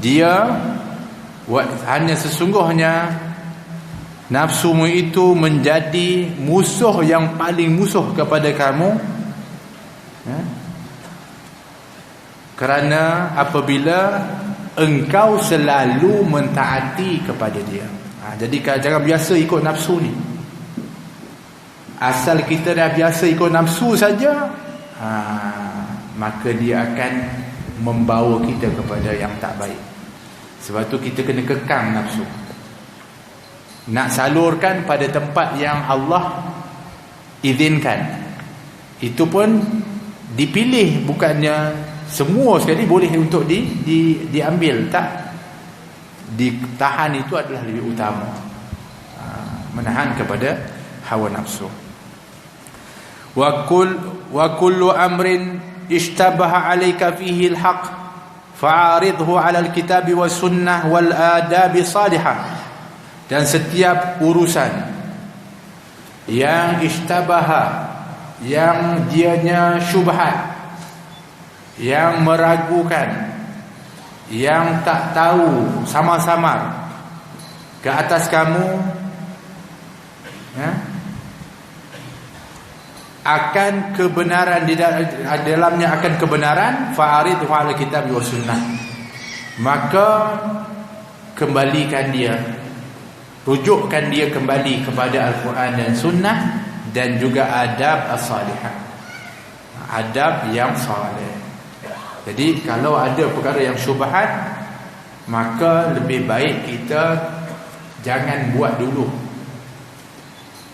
Dia hanya sesungguhnya nafsumu itu menjadi musuh yang paling musuh kepada kamu, kerana apabila engkau selalu mentaati kepada dia. Jadi jangan biasa ikut nafsu ni. Asal kita dah biasa ikut nafsu saja, maka dia akan membawa kita kepada yang tak baik. Sebab tu kita kena kekang nafsu. Nak salurkan pada tempat yang Allah izinkan. Itu pun dipilih, bukannya semua sekali boleh untuk diambil. Tak, ditahan itu adalah lebih utama. Menahan kepada hawa nafsu. Wa kullu amrin ishtabaha 'alaika fihi al-haq fa'aridhu 'ala al-kitab was sunnah wal adab salihah. Dan setiap urusan yang ishtabaha, yang dianya syubhat, yang meragukan, yang tak tahu samar-samar ke atas kamu, akan kebenaran, di dalamnya akan kebenaran, fa'aridhu 'ala kitab wa sunnah, maka kembalikan dia, rujukkan dia kembali kepada Al-Quran dan sunnah, dan juga adab as-salihah. adab yang soleh. Jadi kalau ada perkara yang syubhat, maka lebih baik kita jangan buat dulu.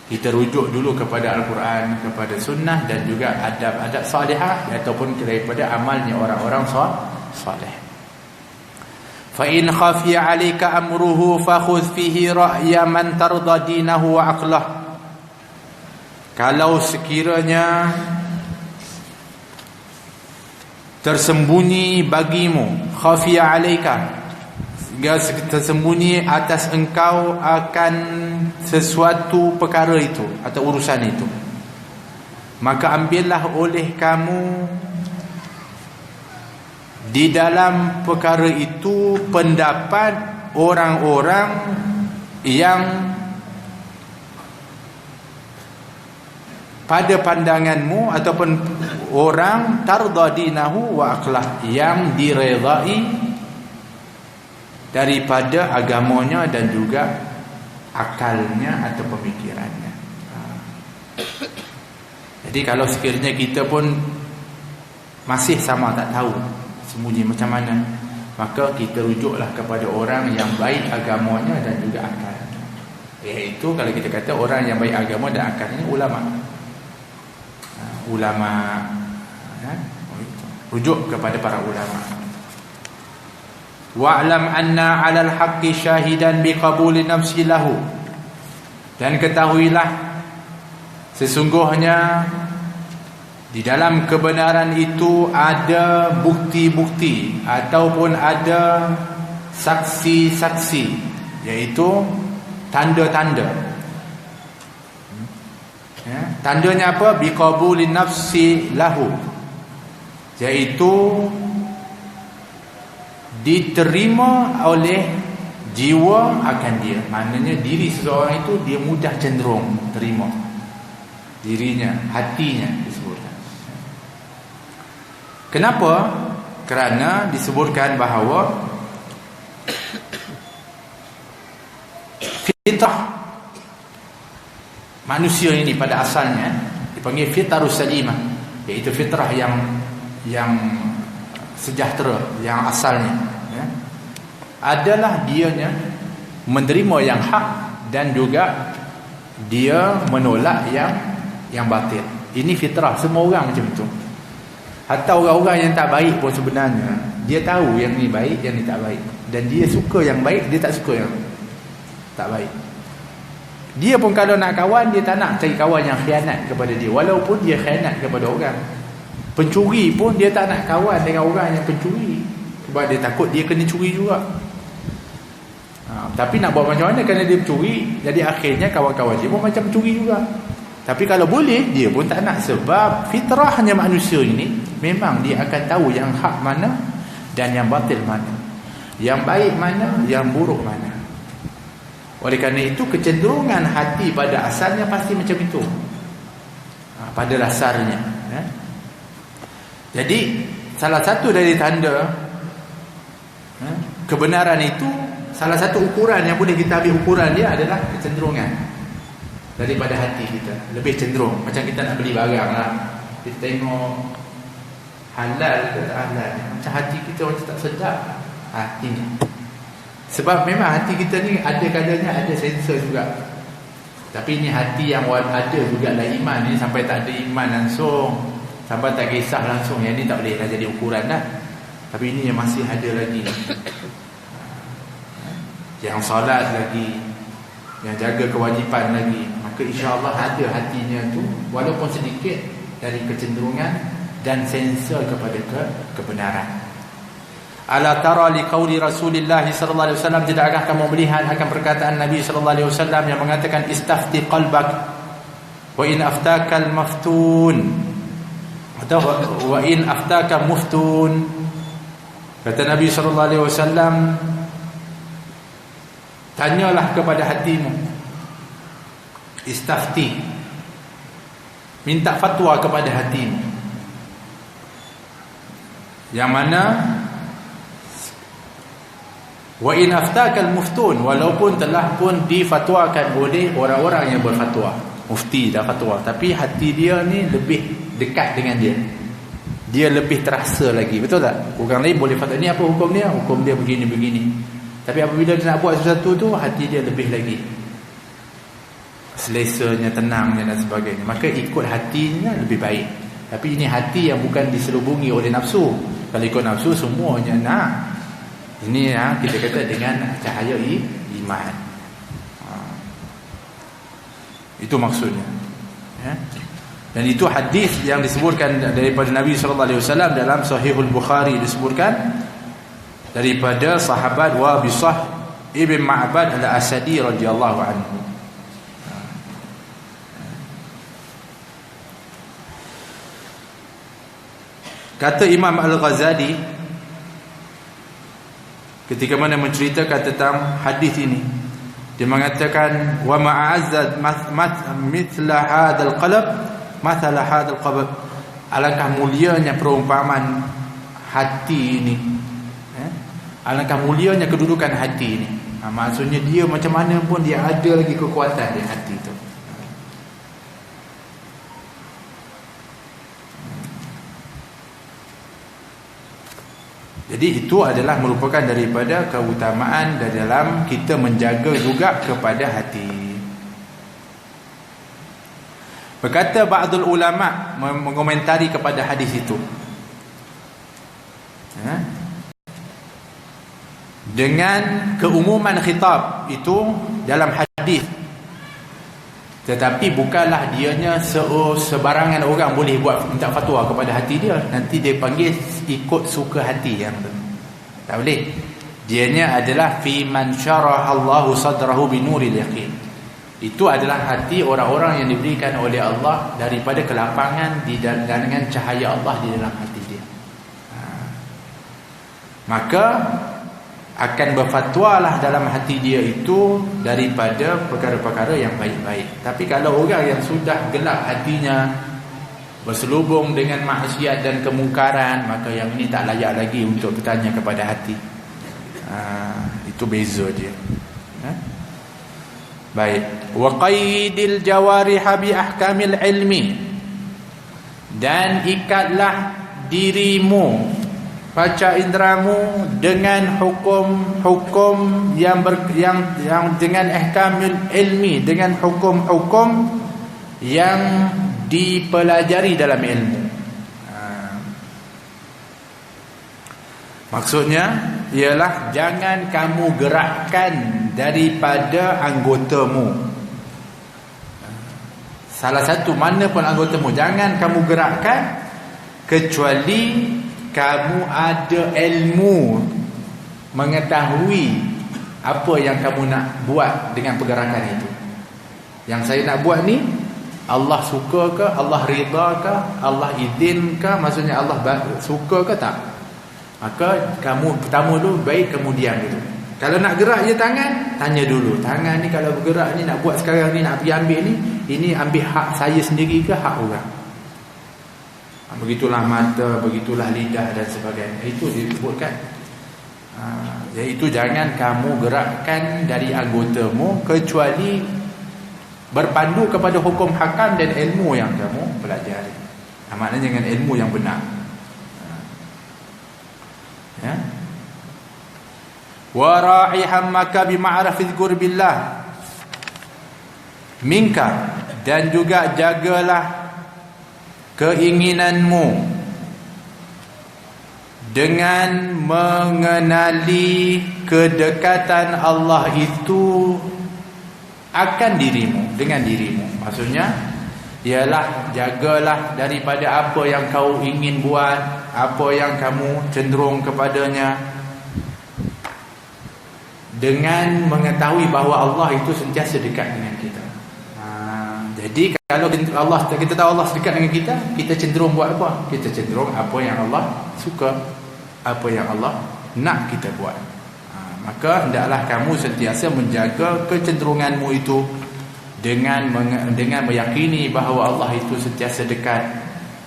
Kita rujuk dulu kepada Al-Quran, kepada sunnah, dan juga adab-adab salihah ataupun daripada amalnya orang-orang salih. Fa in khafiya 'alaika amruhu fakhudh fihi ra'ya man tarda dinahu wa aqlah. Kalau sekiranya tersembunyi bagimu, khafiya 'alaika, tersembunyi atas engkau akan sesuatu perkara itu atau urusan itu, maka ambillah oleh kamu di dalam perkara itu pendapat orang-orang yang pada pandanganmu, ataupun orang tarda dinahu wa aqlah, yang diredai daripada agamanya dan juga akalnya atau pemikirannya. Jadi kalau sekiranya kita pun masih sama tak tahu sembunyi macam mana, maka kita rujuklah kepada orang yang baik agamanya dan juga akalnya. Iaitu kalau kita kata orang yang baik agama dan akalnya, ulama. Rujuk kepada para ulama. Wa'lam anna 'alal haqqi syahidan biqabuli nafsi lahu. Dan ketahuilah sesungguhnya di dalam kebenaran itu ada bukti-bukti ataupun ada saksi-saksi, iaitu tanda-tanda. Tandanya apa? Biqabuli nafsi lahu, iaitu diterima oleh jiwa akan dia. Maknanya diri seseorang itu dia mudah cenderung terima dirinya, hatinya disebutkan. Kenapa? Kerana disebutkan bahawa fitrah manusia ini pada asalnya dipanggil fitrarus salimah, iaitu fitrah yang sejahtera, yang asalnya adalah dianya menerima yang hak dan juga dia menolak yang batil. Ini fitrah semua orang macam tu. Hatta orang-orang yang tak baik pun sebenarnya dia tahu yang ni baik, yang ni tak baik, dan dia suka yang baik, dia tak suka yang tak baik. Dia pun kalau nak kawan, dia tak nak cari kawan yang khianat kepada dia, walaupun dia khianat kepada orang. Pencuri pun dia tak nak kawan dengan orang yang pencuri, sebab dia takut dia kena curi juga. Tapi nak buat macam mana, kerana dia pencuri, jadi akhirnya kawan-kawan dia pun macam pencuri juga. Tapi kalau boleh, dia pun tak nak, sebab fitrahnya manusia ini memang dia akan tahu yang hak mana dan yang batil mana, yang baik mana, yang buruk mana. Oleh kerana itu kecenderungan hati pada asalnya pasti macam itu, pada dasarnya. Jadi salah satu dari tanda kebenaran itu, salah satu ukuran yang boleh kita ambil ukuran dia adalah kecenderungan daripada hati kita. Lebih cenderung, macam kita nak beli barang lah, kita tengok halal ke tak halal, macam hati kita macam tak sedap hatinya. Sebab memang hati kita ni ada kadangnya ada sensor juga. Tapi ni hati yang ada juga lah iman ni, sampai tak ada iman langsung, sampai tak kisah langsung, yang ni tak boleh dah jadi ukuran dah. Tapi ini yang masih ada lagi, yang solat lagi, yang jaga kewajipan lagi, maka insya-Allah ada hatinya tu walaupun sedikit dari kecenderungan dan sensor kepada kebenaran. Ala tara li qauli Rasulillah sallallahu alaihi wasallam, tidakkah kamu melihat akan perkataan Nabi sallallahu alaihi wasallam yang mengatakan istafti qalbak wa in aftaka al-maftun, atau wa in aftaka muftun. Kata Nabi sallallahu alaihi wasallam, tanyalah kepada hatimu, istafti, minta fatwa kepada hatimu, yang mana wa in aftakal muftun, walaupun telah pun difatwakan oleh orang-orang yang berfatwa, mufti dah fatwa, tapi hati dia ni lebih dekat dengan dia, dia lebih terasa lagi, betul tak? Orang lain boleh kata ni apa hukum dia? Hukum dia begini-begini. Tapi apabila dia nak buat sesuatu tu, hati dia lebih lagi selesanya, tenangnya dan sebagainya. Maka ikut hatinya lebih baik. Tapi ini hati yang bukan diselubungi oleh nafsu. Kalau ikut nafsu semuanya nak. Ini kita kata dengan cahaya iman. Itu maksudnya. Ya. Dan itu hadis yang disebutkan daripada Nabi sallallahu alaihi wasallam dalam Sahihul Bukhari, disebutkan daripada sahabat Wabisah ibn Ma'bad al-Asadi radhiyallahu anhu. Kata Imam Al-Ghazali ketika mana menceritakan tentang hadis ini, dia mengatakan wa ma'azzat mithla hadzal qalb mathala hadzal qalb, alangkah mulianya perumpamaan hati ini, alangkah mulianya kedudukan hati ini. Maksudnya dia macam mana pun dia ada lagi kekuatan di hati itu. Jadi itu adalah merupakan daripada keutamaan dalam kita menjaga juga kepada hati. Berkata ba'dul ulama mengomentari kepada hadis itu, dengan keumuman khitab itu dalam hadis, tetapi bukanlah dianya sebarangan orang boleh buat minta fatwa kepada hati dia. Nanti dia panggil ikut suka hati yang tu. Tak boleh. Dianya adalah fi man syaraha Allahu sadrahu binuril yaqin. Itu adalah hati orang-orang yang diberikan oleh Allah daripada kelapangan dengan cahaya Allah di dalam hati dia. Maka akan berfatwalah dalam hati dia itu daripada perkara-perkara yang baik-baik. Tapi kalau orang yang sudah gelap hatinya, berselubung dengan maksiat dan kemungkaran, maka yang ini tak layak lagi untuk bertanya kepada hati. Itu beza dia. Baik. Wa qaidil jawarih bi ahkamil ilmi, dan ikatlah dirimu, panca inderamu dengan hukum-hukum yang dengan ahkamul ilmi, dengan hukum-hukum yang dipelajari dalam ilmu. Maksudnya ialah jangan kamu gerakkan daripada anggotamu. Salah satu mana pun anggotamu jangan kamu gerakkan kecuali kamu ada ilmu, mengetahui apa yang kamu nak buat dengan pergerakan itu. Yang saya nak buat ni, Allah suka ke, Allah rida ke, Allah izin ke, maksudnya Allah suka ke tak? Maka kamu pertama dulu baik kamu diam dulu. Kalau nak gerak je tangan, tanya dulu, tangan ni kalau bergerak ni nak buat sekarang ni, nak pergi ambil ni, ini ambil hak saya sendiri ke hak orang? Begitulah mata, begitulah lidah dan sebagainya. Itu disebutkan. Iaitu jangan kamu gerakkan dari anggotamu kecuali berpandu kepada hukum hakam dan ilmu yang kamu pelajari. Maknanya dengan ilmu yang benar. Ya. Wa ra'i hammaka bi ma'rifati qurbillah minka, dan juga jagalah keinginanmu dengan mengenali kedekatan Allah itu akan dirimu, dengan dirimu. Maksudnya ialah jagalah daripada apa yang kau ingin buat, apa yang kamu cenderung kepadanya, dengan mengetahui bahawa Allah itu sentiasa dekat dengan kita. Jadi kalau kita tahu Allah dekat dengan kita, kita cenderung buat apa? Kita cenderung apa yang Allah suka, apa yang Allah nak kita buat. Maka hendaklah kamu sentiasa menjaga kecenderunganmu itu dengan meyakini bahawa Allah itu sentiasa dekat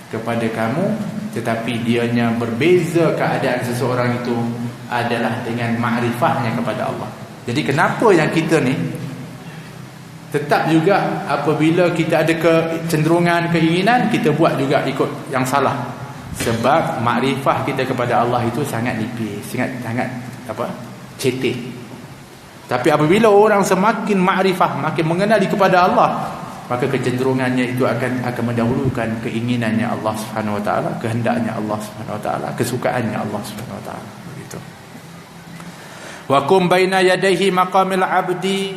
kepada kamu. Tetapi dianya berbeza keadaan seseorang itu adalah dengan makrifahnya kepada Allah. Jadi kenapa yang kita ni tetap juga apabila kita ada kecenderungan, keinginan, kita buat juga ikut yang salah. Sebab makrifah kita kepada Allah itu sangat nipis, sangat cetek. Tapi apabila orang semakin makrifah, makin mengenali kepada Allah, maka kecenderungannya itu akan mendahulukan keinginannya Allah Subhanahu wa taala, kehendaknya Allah Subhanahu wa taala, kesukaannya Allah Subhanahu wa taala. Begitu. Wa kum baina yadayhi maqamil abdi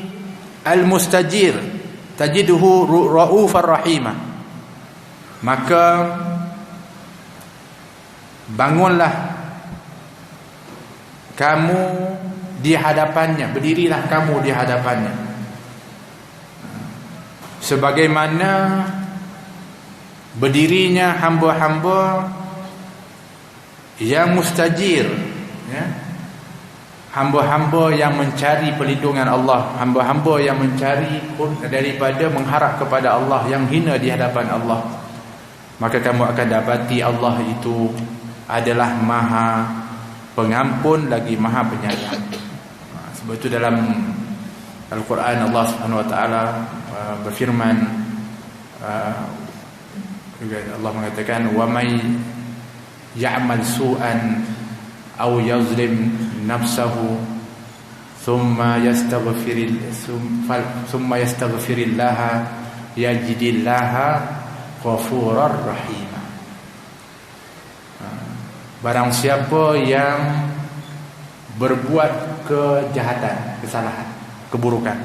al-mustajir tajiduhu raufar rahimah. Maka bangunlah kamu di hadapannya, berdirilah kamu di hadapannya, sebagaimana berdirinya hamba-hamba yang mustajir, ya, hamba-hamba yang mencari perlindungan Allah, hamba-hamba yang mencari daripada mengharap kepada Allah, yang hina di hadapan Allah. Maka kamu akan dapati Allah itu adalah Maha Pengampun lagi Maha Penyayang. Sebab itu dalam Al-Quran Allah Subhanahu wa taala berfirman, Allah mengatakan, wa may ya'mal su'an aw yazlim nafsahu thumma yastaghfirullah yajidillaha ghafurar rahim. Barang siapa yang berbuat kejahatan, kesalahan, keburukan,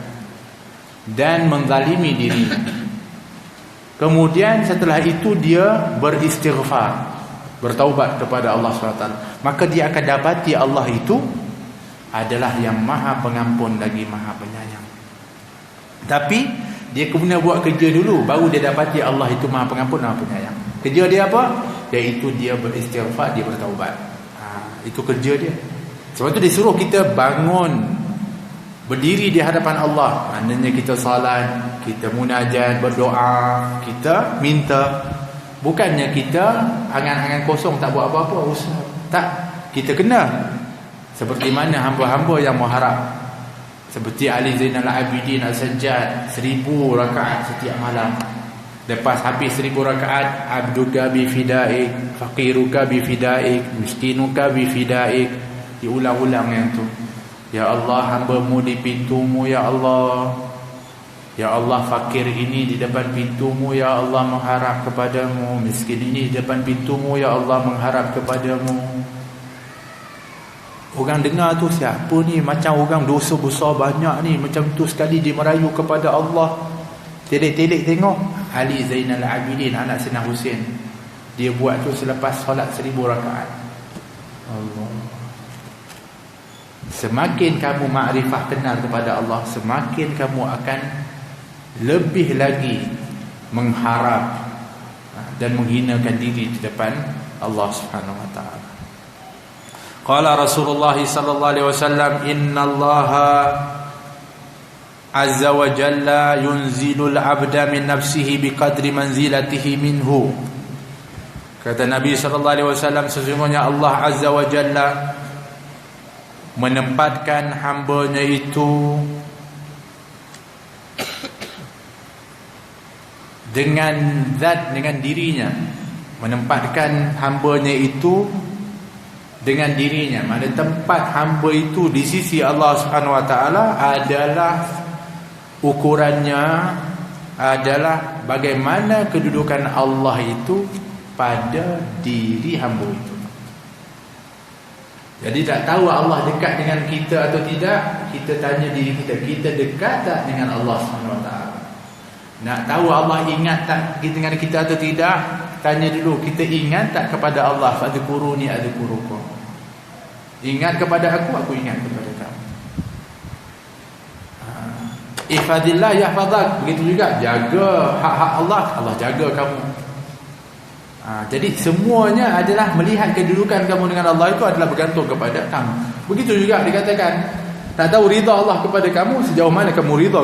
dan menzalimi dirinya, kemudian setelah itu dia beristighfar, bertaubat kepada Allah SWT, maka dia akan dapati Allah itu adalah yang Maha Pengampun lagi Maha Penyayang. Tapi dia kena buat kerja dulu, baru dia dapati Allah itu Maha Pengampun, Maha Penyayang. Kerja dia apa? Iaitu dia beristighfar, dia bertaubat. Itu kerja dia. Sebab itu disuruh kita bangun, berdiri di hadapan Allah. Maknanya kita salat, kita munajat, berdoa, kita minta. Bukannya kita angan-angan kosong, tak buat apa-apa, usaha. Tak, kita kena seperti mana hamba-hamba yang mengharap, seperti Ali Zainal Abidin Al-Sajjad, 1000 rakaat setiap malam. Lepas habis 1000 rakaat, abduka bi fidaik, faqiruka bi fidaik, miskinuka bi fidaik. Diulang-ulang yang tu. Ya Allah, hamba-Mu di pintu-Mu, ya Allah. Ya Allah, fakir ini di depan pintu-Mu, ya Allah, mengharap kepada-Mu. Miskin ini di depan pintu-Mu, ya Allah, mengharap kepada-Mu. Orang dengar tu, siapa ni? Macam orang dosa besar banyak ni, macam tu sekali dia merayu kepada Allah. Telik-telik tengok Ali Zainal Abidin, anak Sayyidina Husain, dia buat tu selepas solat 1000 rakaat. Allah. Semakin kamu makrifah, kenal kepada Allah, semakin kamu akan lebih lagi mengharap dan menghinakan diri di depan Allah Subhanahu wa taala. Qala Rasulullah sallallahu alaihi wasallam, innallaha azza wa jalla yunzilul abda min nafsihi biqadri manzilatihi minhu. Kata Nabi sallallahu alaihi wasallam, sesungguhnya Allah azza wa jalla menempatkan hamba-Nya itu dengan zat, dengan dirinya. Menempatkan hamba-Nya itu dengan dirinya. Mana tempat hamba itu di sisi Allah Subhanahu wa taala adalah ukurannya adalah bagaimana kedudukan Allah itu pada diri hamba itu. Jadi tak tahu Allah dekat dengan kita atau tidak, kita tanya diri kita, kita dekat tak dengan Allah SWT. Nak tahu Allah ingat tak dengan kita atau tidak, tanya dulu, kita ingat tak kepada Allah? Fadhkuruni adhkurukum. Ingat kepada aku ingat kepada kamu. Ihfadillah yahfazak. Begitu juga, jaga hak-hak Allah, Allah jaga kamu. Jadi semuanya adalah melihat kedudukan kamu dengan Allah itu adalah bergantung kepada kamu. Begitu juga dikatakan, nak tahu ridha Allah kepada kamu, sejauh mana kamu ridha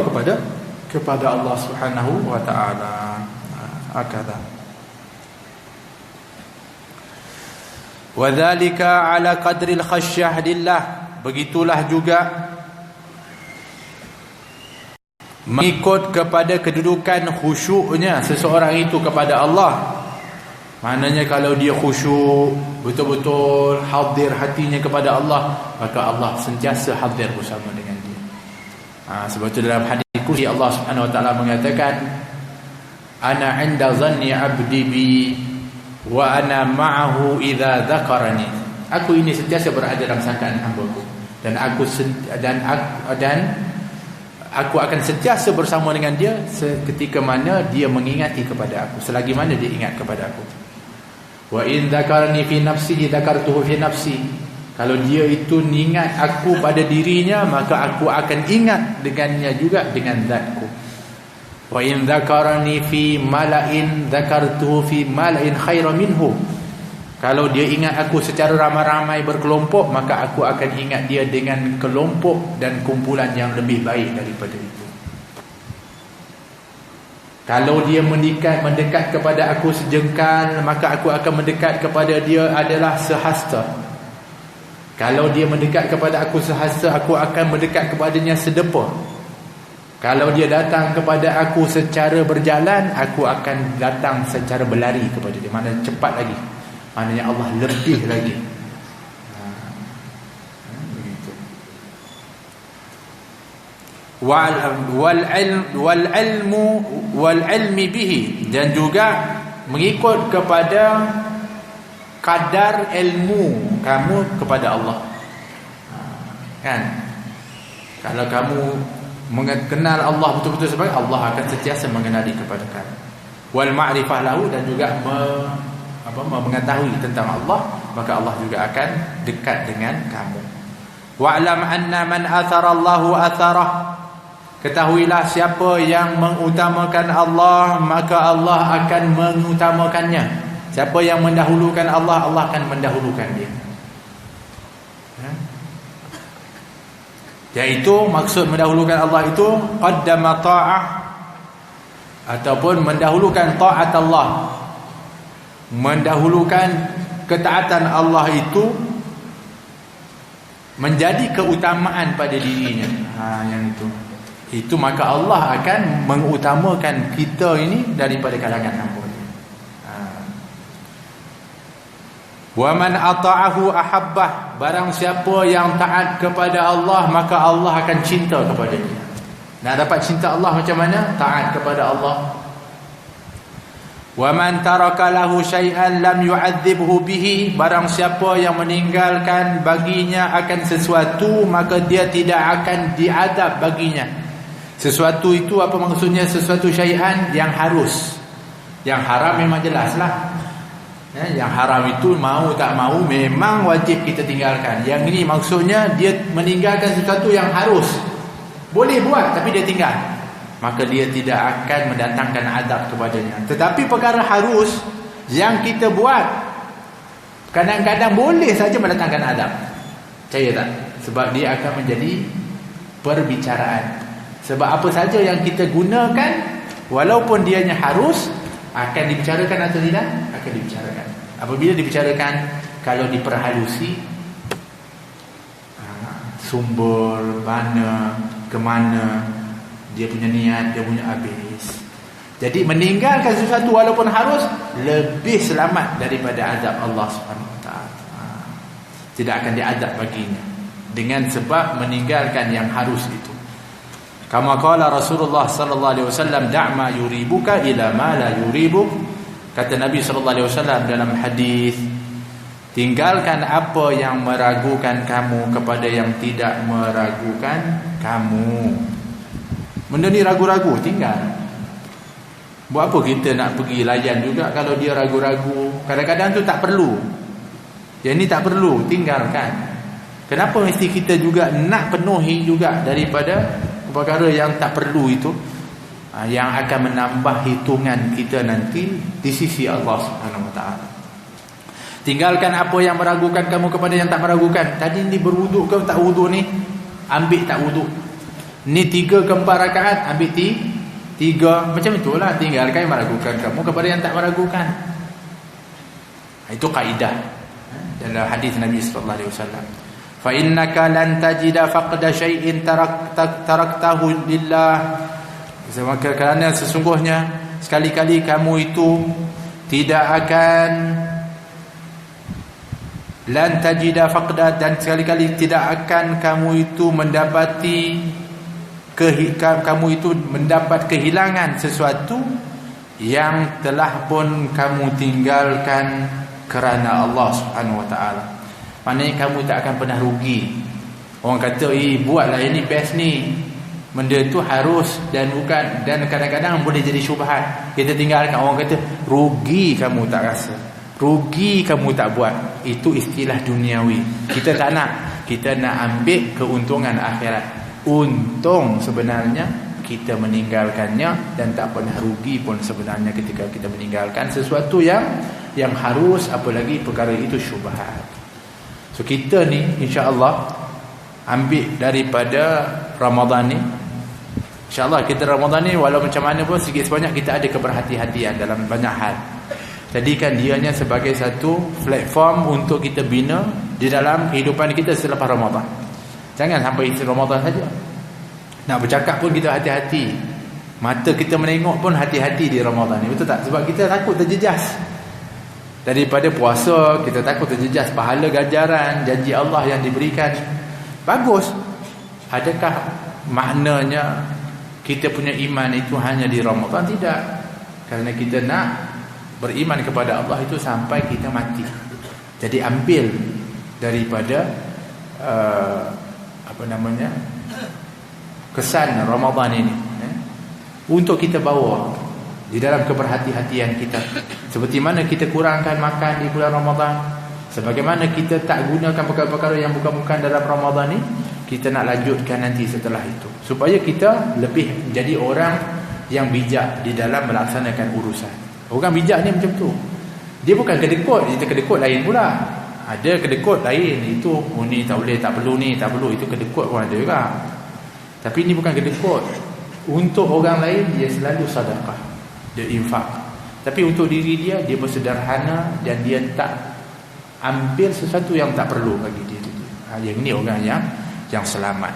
kepada Allah Subhanahu wa taala. Akada. Wa dzalika ala qadril khasyah lillah. Begitulah juga mengikut kepada kedudukan khusyuknya seseorang itu kepada Allah. Maknanya kalau dia khusyuk, betul-betul hadir hatinya kepada Allah, maka Allah sentiasa hadir bersama dengan dia. Sebab itu dalam hadis kursi Allah Subhanahu wa taala mengatakan, ana 'inda dhanni 'abdi bi wa ana ma'ahu idza dzakarani. Aku ini sentiasa berada dalam sangkaan hamba-Ku, dan aku akan sentiasa bersama dengan dia ketika mana dia mengingati kepada aku, selagi mana dia ingat kepada aku. Wa in dzakarani fi nafsihi dzakartuhu fi nafsi. Kalau dia itu ingat aku pada dirinya, maka aku akan ingat dengannya juga dengan zatku. Wa in dzakarani fi mala'in dzakartuhu fi mala'in khairan minhu. Kalau dia ingat aku secara ramai-ramai berkelompok, maka aku akan ingat dia dengan kelompok dan kumpulan yang lebih baik daripada itu. Kalau dia mendekat kepada aku sejengkal, maka aku akan mendekat kepada dia adalah sehasta. Kalau dia mendekat kepada aku sehasta, aku akan mendekat kepadanya sedepa. Kalau dia datang kepada aku secara berjalan, aku akan datang secara berlari kepada dia. Maknanya cepat lagi. Maknanya Allah lebih lagi. Wal ilmi bihi, dan juga mengikut kepada kadar ilmu kamu kepada Allah. Kan? Kalau kamu mengenal Allah betul-betul sebagai Allah, akan sentiasa mengenali kepada kamu. Wal ma'rifah lahu, dan juga mengetahui tentang Allah, maka Allah juga akan dekat dengan kamu. Wa'lam anna man athara Allahu atharah. Ketahuilah siapa yang mengutamakan Allah, maka Allah akan mengutamakannya. Siapa yang mendahulukan Allah, Allah akan mendahulukan dia. Iaitu maksud mendahulukan Allah itu qaddama ta'ah, ataupun mendahulukan taat Allah, mendahulukan ketaatan Allah itu menjadi keutamaan pada dirinya. Yang itu maka Allah akan mengutamakan kita ini daripada kalangan hamba. Wa man ata'ahu ahabbah, barang siapa yang taat kepada Allah, maka Allah akan cinta kepada dia. Nak dapat cinta Allah macam mana? Taat kepada Allah. Wa man taraka lahu syai'an lam yu'adzibhu bihi, barang siapa yang meninggalkan baginya akan sesuatu, maka dia tidak akan diadab baginya. Sesuatu itu apa maksudnya? Sesuatu syai'an yang harus. Yang haram memang jelaslah. Yang haram itu mau tak mau memang wajib kita tinggalkan. Yang ini maksudnya dia meninggalkan sesuatu yang harus. Boleh buat tapi dia tinggal, maka dia tidak akan mendatangkan azab kepadanya. Tetapi perkara harus yang kita buat kadang-kadang boleh saja mendatangkan azab. Percaya tak? Sebab dia akan menjadi perbicaraan. Sebab apa saja yang kita gunakan, walaupun dianya harus, akan dibicarakan atau tidak? Akan dibicarakan. Apabila dibicarakan, kalau diperhalusi, sumber mana, kemana dia punya niat, dia punya habis. Jadi meninggalkan sesuatu walaupun harus, lebih selamat daripada azab Allah SWT. Tidak akan diazab baginya dengan sebab meninggalkan yang harus itu. Kama qala Rasulullah sallallahu alaihi wasallam, da'ma yuribuka ila ma la yuribuk. Kata Nabi sallallahu alaihi wasallam dalam hadis, tinggalkan apa yang meragukan kamu kepada yang tidak meragukan kamu. Benda ni ragu-ragu, tinggal. Buat apa kita nak pergi layan juga kalau dia ragu-ragu? Kadang-kadang tu tak perlu. Yang ni tak perlu, tinggalkan. Kenapa mesti kita juga nak penuhi juga daripada perkara yang tak perlu itu, yang akan menambah hitungan kita nanti di sisi Allah Subhanahu Wa Taala. Tinggalkan apa yang meragukan kamu kepada yang tak meragukan. Tadi ni berwuduk ke tak wuduk ni? Ambil tak wuduk. Ni 3 ke 4 rakaat, ambil 3. Macam itulah, tinggalkan yang meragukan kamu kepada yang tak meragukan. Itu kaedah dalam hadis Nabi sallallahu alaihi wasallam. Fa innaka lan tajida faqda syai'in taraktahu lillah. Maka kerana sesungguhnya sekali-kali kamu itu tidak akan lan tajida faqda, dan sekali-kali tidak akan kamu itu mendapati kamu itu mendapat kehilangan sesuatu yang telah pun kamu tinggalkan kerana Allah Subhanahu Wa Taala. Maknanya kamu tak akan pernah rugi. Orang kata, buatlah ini best ni, benda tu harus dan bukan, dan kadang-kadang boleh jadi syubhat. Kita tinggalkan, orang kata rugi kamu tak rasa, rugi kamu tak buat. Itu istilah duniawi. Kita tak nak. Kita nak ambil keuntungan akhirat. Untung sebenarnya kita meninggalkannya, dan tak pernah rugi pun sebenarnya ketika kita meninggalkan sesuatu yang harus, apalagi perkara itu syubhat. So kita ni insya-Allah ambil daripada Ramadan ni, insya-Allah kita Ramadan ni walau macam mana pun sikit sebanyak kita ada keberhati-hatian dalam banyak hal. Jadikan dianya sebagai satu platform untuk kita bina di dalam kehidupan kita selepas Ramadan. Jangan sampai Ramadan saja. Nak bercakap pun kita hati-hati. Mata kita menengok pun hati-hati di Ramadan ni. Betul tak? Sebab kita takut terjejas. Daripada puasa, kita takut terjejas pahala ganjaran, janji Allah yang diberikan. Bagus. Adakah maknanya kita punya iman itu hanya di Ramadan? Tidak. Kerana kita nak beriman kepada Allah itu sampai kita mati. Jadi ambil daripada kesan Ramadan ini untuk kita bawa di dalam keberhati-hatian kita. Seperti mana kita kurangkan makan di bulan Ramadan, sebagaimana kita tak gunakan perkara-perkara yang bukan-bukan dalam Ramadan ni, kita nak lanjutkan nanti setelah itu, supaya kita lebih menjadi orang yang bijak di dalam melaksanakan urusan. Orang bijak ni macam tu. Dia bukan kedekut. Kita kedekut lain pula. Ada kedekut lain. Itu ni tak boleh, tak perlu, ni tak perlu. Itu kedekut pun ada juga. Tapi ini bukan kedekut. Untuk orang lain dia selalu sedekah, dia infak. Tapi untuk diri dia, dia bersederhana dan dia tak ambil sesuatu yang tak perlu bagi diri dia. Yang ini orang yang selamat.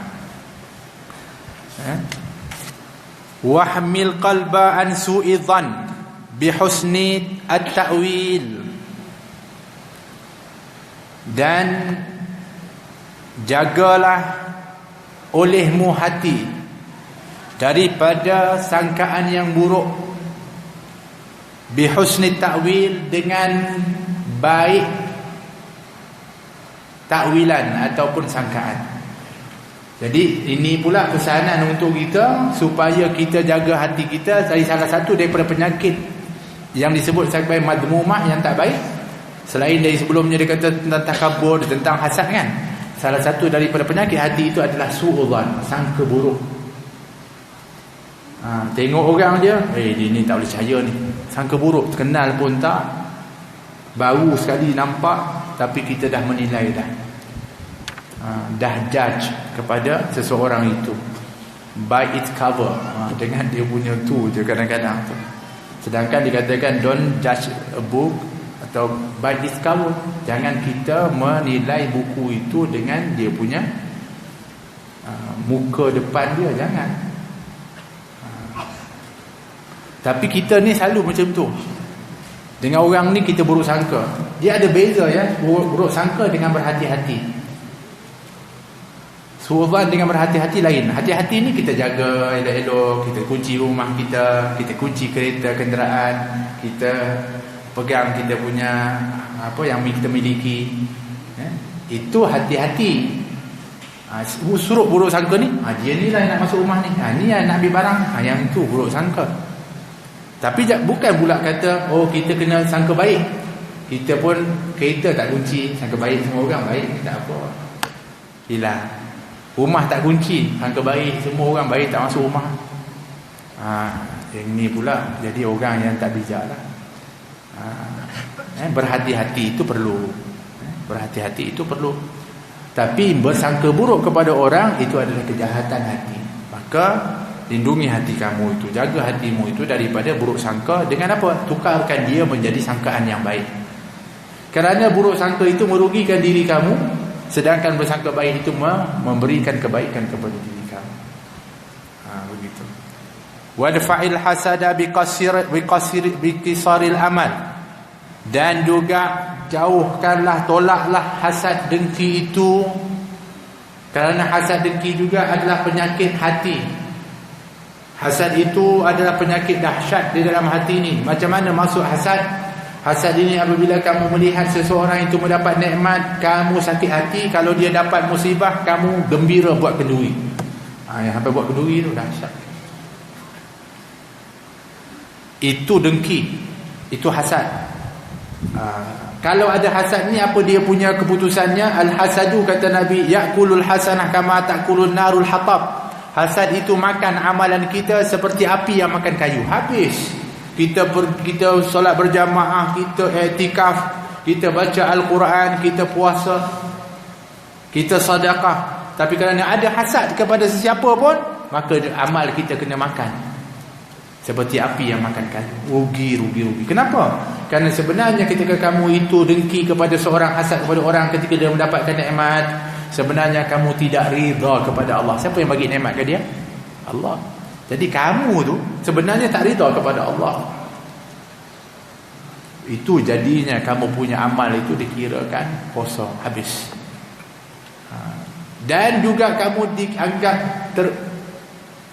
Wahmil qalba an su'i dhann bihusni at-ta'wil, dan jagalah olehmu hati daripada sangkaan yang buruk, bihusni ta'wil, dengan baik takwilan ataupun sangkaan. Jadi ini pula pesanan untuk kita supaya kita jaga hati kita dari salah satu daripada penyakit yang disebut sebagai madmumah, yang tak baik. Selain dari sebelumnya dia kata tentang takabur, tentang hasad kan. Salah satu daripada penyakit hati itu adalah su'udzan, sangka buruk. Tengok orang dia, dia ni tak boleh percaya ni. Sangka buruk, kenal pun tak, baru sekali nampak, tapi kita dah menilai dah judge kepada seseorang itu by its cover, dengan dia punya tu je kadang-kadang tu. Sedangkan dikatakan don't judge a book atau by its cover. Jangan kita menilai buku itu dengan dia punya muka depan dia, jangan. Tapi kita ni selalu macam tu. Dengan orang ni kita buruk sangka. Dia ada beza ya, buruk sangka dengan berhati-hati. Su'udzan dengan berhati-hati lain. Hati-hati ni kita jaga elok-elok, kita kunci rumah kita, kita kunci kereta kenderaan, kita pegang kita punya apa yang kita miliki. Itu hati-hati. Suruh buruk sangka ni, dia ni lah yang nak masuk rumah ni, ni yang nak ambil barang, yang tu buruk sangka. Tapi bukan pula kata kita kena sangka baik. Kita pun kereta tak kunci, sangka baik semua orang baik, tak apa. Hilang. Rumah tak kunci, sangka baik semua orang baik, tak masuk rumah. Yang ni pula jadi orang yang tak bijak lah. Berhati-hati itu perlu. Berhati-hati itu perlu. Tapi bersangka buruk kepada orang itu adalah kejahatan hati. Maka lindungi hati kamu itu, jaga hatimu itu daripada buruk sangka. Dengan apa? Tukarkan dia menjadi sangkaan yang baik. Kerana buruk sangka itu merugikan diri kamu, sedangkan bersangka baik itu memberikan kebaikan kepada diri kamu. Begitu. Wadfa'il hasada biqasiril amal. Dan juga jauhkanlah, tolaklah hasad dengki itu, kerana hasad dengki juga adalah penyakit hati. Hasad itu adalah penyakit dahsyat di dalam hati ini. Macam mana masuk hasad? Hasad ini apabila kamu melihat seseorang itu mendapat nikmat, kamu sakit hati. Kalau dia dapat musibah, kamu gembira buat kenduri. Yang sampai buat kenduri itu dahsyat. Itu dengki, itu hasad. Kalau ada hasad ni, apa dia punya keputusannya? Al-hasadu, kata Nabi, ya'kulul hasanah kama ta'kulun narul hatab. Hasad itu makan amalan kita seperti api yang makan kayu. Habis. Kita solat berjamaah, kita i'tikaf, kita baca Al-Quran, kita puasa, kita sedekah, tapi kerana ada hasad kepada sesiapa pun, maka amal kita kena makan seperti api yang makan kayu. Rugi. Kenapa? Kerana sebenarnya ketika kamu itu dengki kepada seorang, hasad kepada orang ketika dia mendapatkan nikmat, sebenarnya kamu tidak rida kepada Allah. Siapa yang bagi nikmat ke dia? Allah. Jadi kamu tu sebenarnya tak rida kepada Allah. Itu jadinya kamu punya amal itu dikirakan kosong, habis. Dan juga kamu dianggap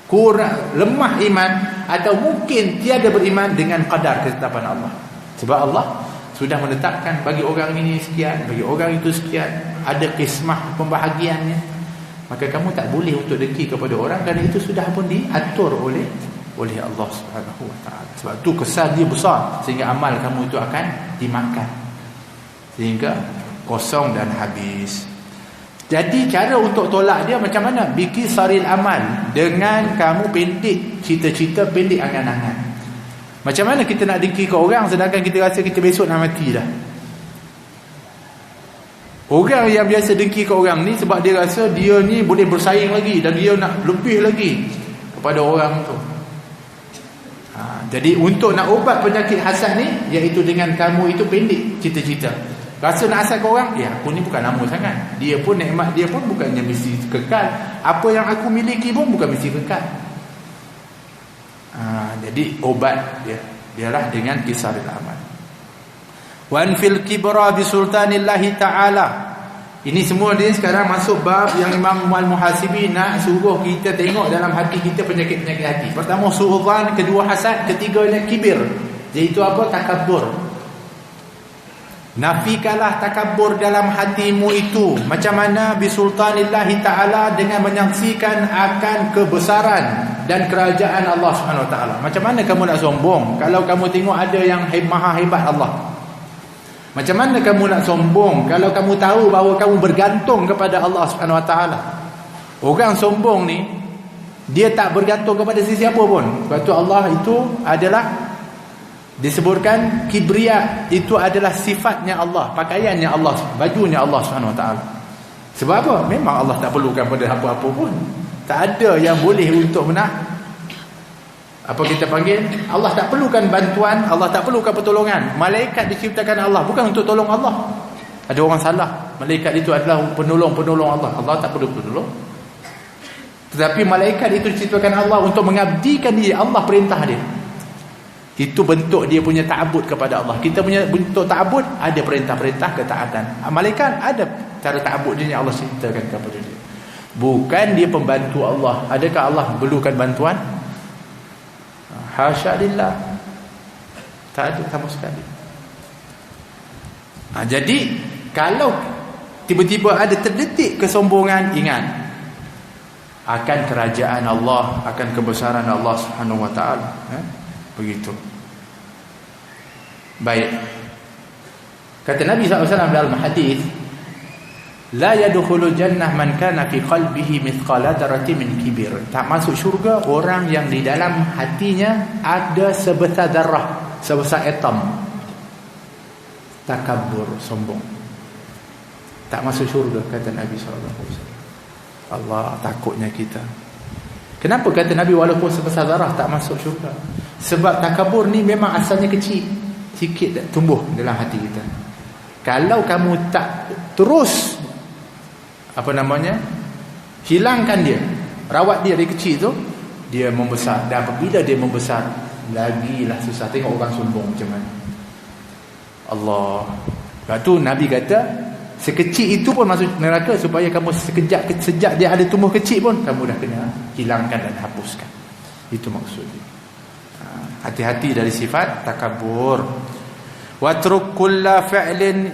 kurang, lemah iman, atau mungkin tiada beriman dengan qadar, ketetapan Allah. Sebab Allah sudah menetapkan bagi orang ini sekian, bagi orang itu sekian, ada kismah pembahagiannya. Maka kamu tak boleh untuk dengki kepada orang, dan itu sudah pun diatur oleh Allah Subhanahu wa taala. Sebab tu kesan dia besar, sehingga amal kamu itu akan dimakan sehingga kosong dan habis. Jadi cara untuk tolak dia macam mana? Bikisaril amal, dengan kamu pendek cita-cita, pendek angan-angan. Macam mana kita nak dengki ke orang sedangkan kita rasa kita besok nak mati dah? Orang yang biasa dengki ke orang ni sebab dia rasa dia ni boleh bersaing lagi dan dia nak lebih lagi kepada orang tu. Jadi untuk nak ubat penyakit hasad ni, iaitu dengan kamu itu pendek cita-cita. Rasa nak hasad ke orang, aku ni bukan lama sangat. Dia pun nikmat dia pun bukannya mesti kekal. Apa yang aku miliki pun bukan mesti kekal. Jadi obat dia ialah dengan kisaril amal. Wan fil kibra bi sultanillahi ta'ala. Ini semua dia sekarang masuk bab yang Imam Al-Muhasibi nak suruh kita tengok dalam hati kita penyakit-penyakit hati. Pertama su'udzan, kedua hasad, ketiganya kibir, iaitu apa? Takabbur. Nafikanlah takabbur dalam hatimu itu. Macam mana? Bi sultanillahi ta'ala, dengan menyaksikan akan kebesaran dan kerajaan Allah Subhanahu wa taala. Macam mana kamu nak sombong kalau kamu tengok ada yang maha hebat Allah? Macam mana kamu nak sombong kalau kamu tahu bahawa kamu bergantung kepada Allah Subhanahu wa taala? Orang sombong ni dia tak bergantung kepada sesiapa pun. Sebab tu Allah itu adalah disebutkan kibriya, itu adalah sifatnya Allah, pakaiannya Allah, bajunya Allah Subhanahu wa taala. Sebab apa? Memang Allah tak perlukan pada apa-apa pun. Tak ada yang boleh untuk apa kita panggil, Allah tak perlukan bantuan, Allah tak perlukan pertolongan. Malaikat diciptakan Allah bukan untuk tolong Allah. Ada orang salah, malaikat itu adalah penolong-penolong Allah. Allah tak perlu penolong. Tetapi malaikat itu diciptakan Allah untuk mengabdikan dia. Allah perintah dia. Itu bentuk dia punya ta'abud kepada Allah. Kita punya bentuk ta'abud ada perintah-perintah ketaatan. Malaikat ada cara ta'abud dia yang Allah ciptakan kepada dia. Bukan dia pembantu Allah. Adakah Allah perlukan bantuan? Hasya lillah. Tak ada sama sekali. Jadi kalau tiba-tiba ada terdetik kesombongan, ingat akan kerajaan Allah, akan kebesaran Allah Subhanahu wa taala. Begitu. Baik. Kata Nabi SAW dalam hadis, la yadkhulul jannah man kana fi qalbihi mithqala dzarratin min kibir. Tak masuk syurga orang yang di dalam hatinya ada sebesar darah, sebesar atom takabbur, sombong. Tak masuk syurga, kata Nabi SAW. Allah, takutnya kita. Kenapa kata Nabi walaupun sebesar darah tak masuk syurga? Sebab takabur ni memang asalnya kecil, sikit tumbuh dalam hati kita. Kalau kamu tak terus hilangkan dia, rawat dia dari kecil tu, dia membesar. Dan apabila dia membesar, lagilah susah. Tengok orang sombong macam mana. Allah. Lepas tu Nabi kata, sekecil itu pun masuk neraka, supaya kamu sejak dia ada tumbuh kecil pun kamu dah kena hilangkan dan hapuskan. Itu maksudnya. Hati-hati dari sifat takabur. Watruk kulla fi'lin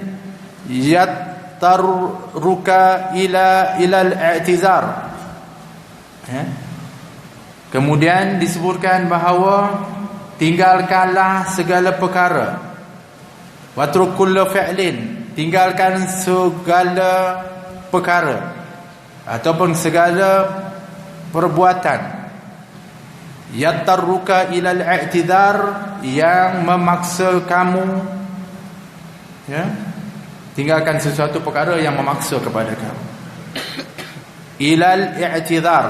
yattaruka ila al-i'tizar. Kemudian disebutkan bahawa tinggalkanlah segala perkara. Watruk kulla fi'lin, tinggalkan segala perkara ataupun segala perbuatan yattaruka ila al-i'tidar, yang memaksa kamu, ya, tinggalkan sesuatu perkara yang memaksa kepada kamu. Ila al-i'tidar,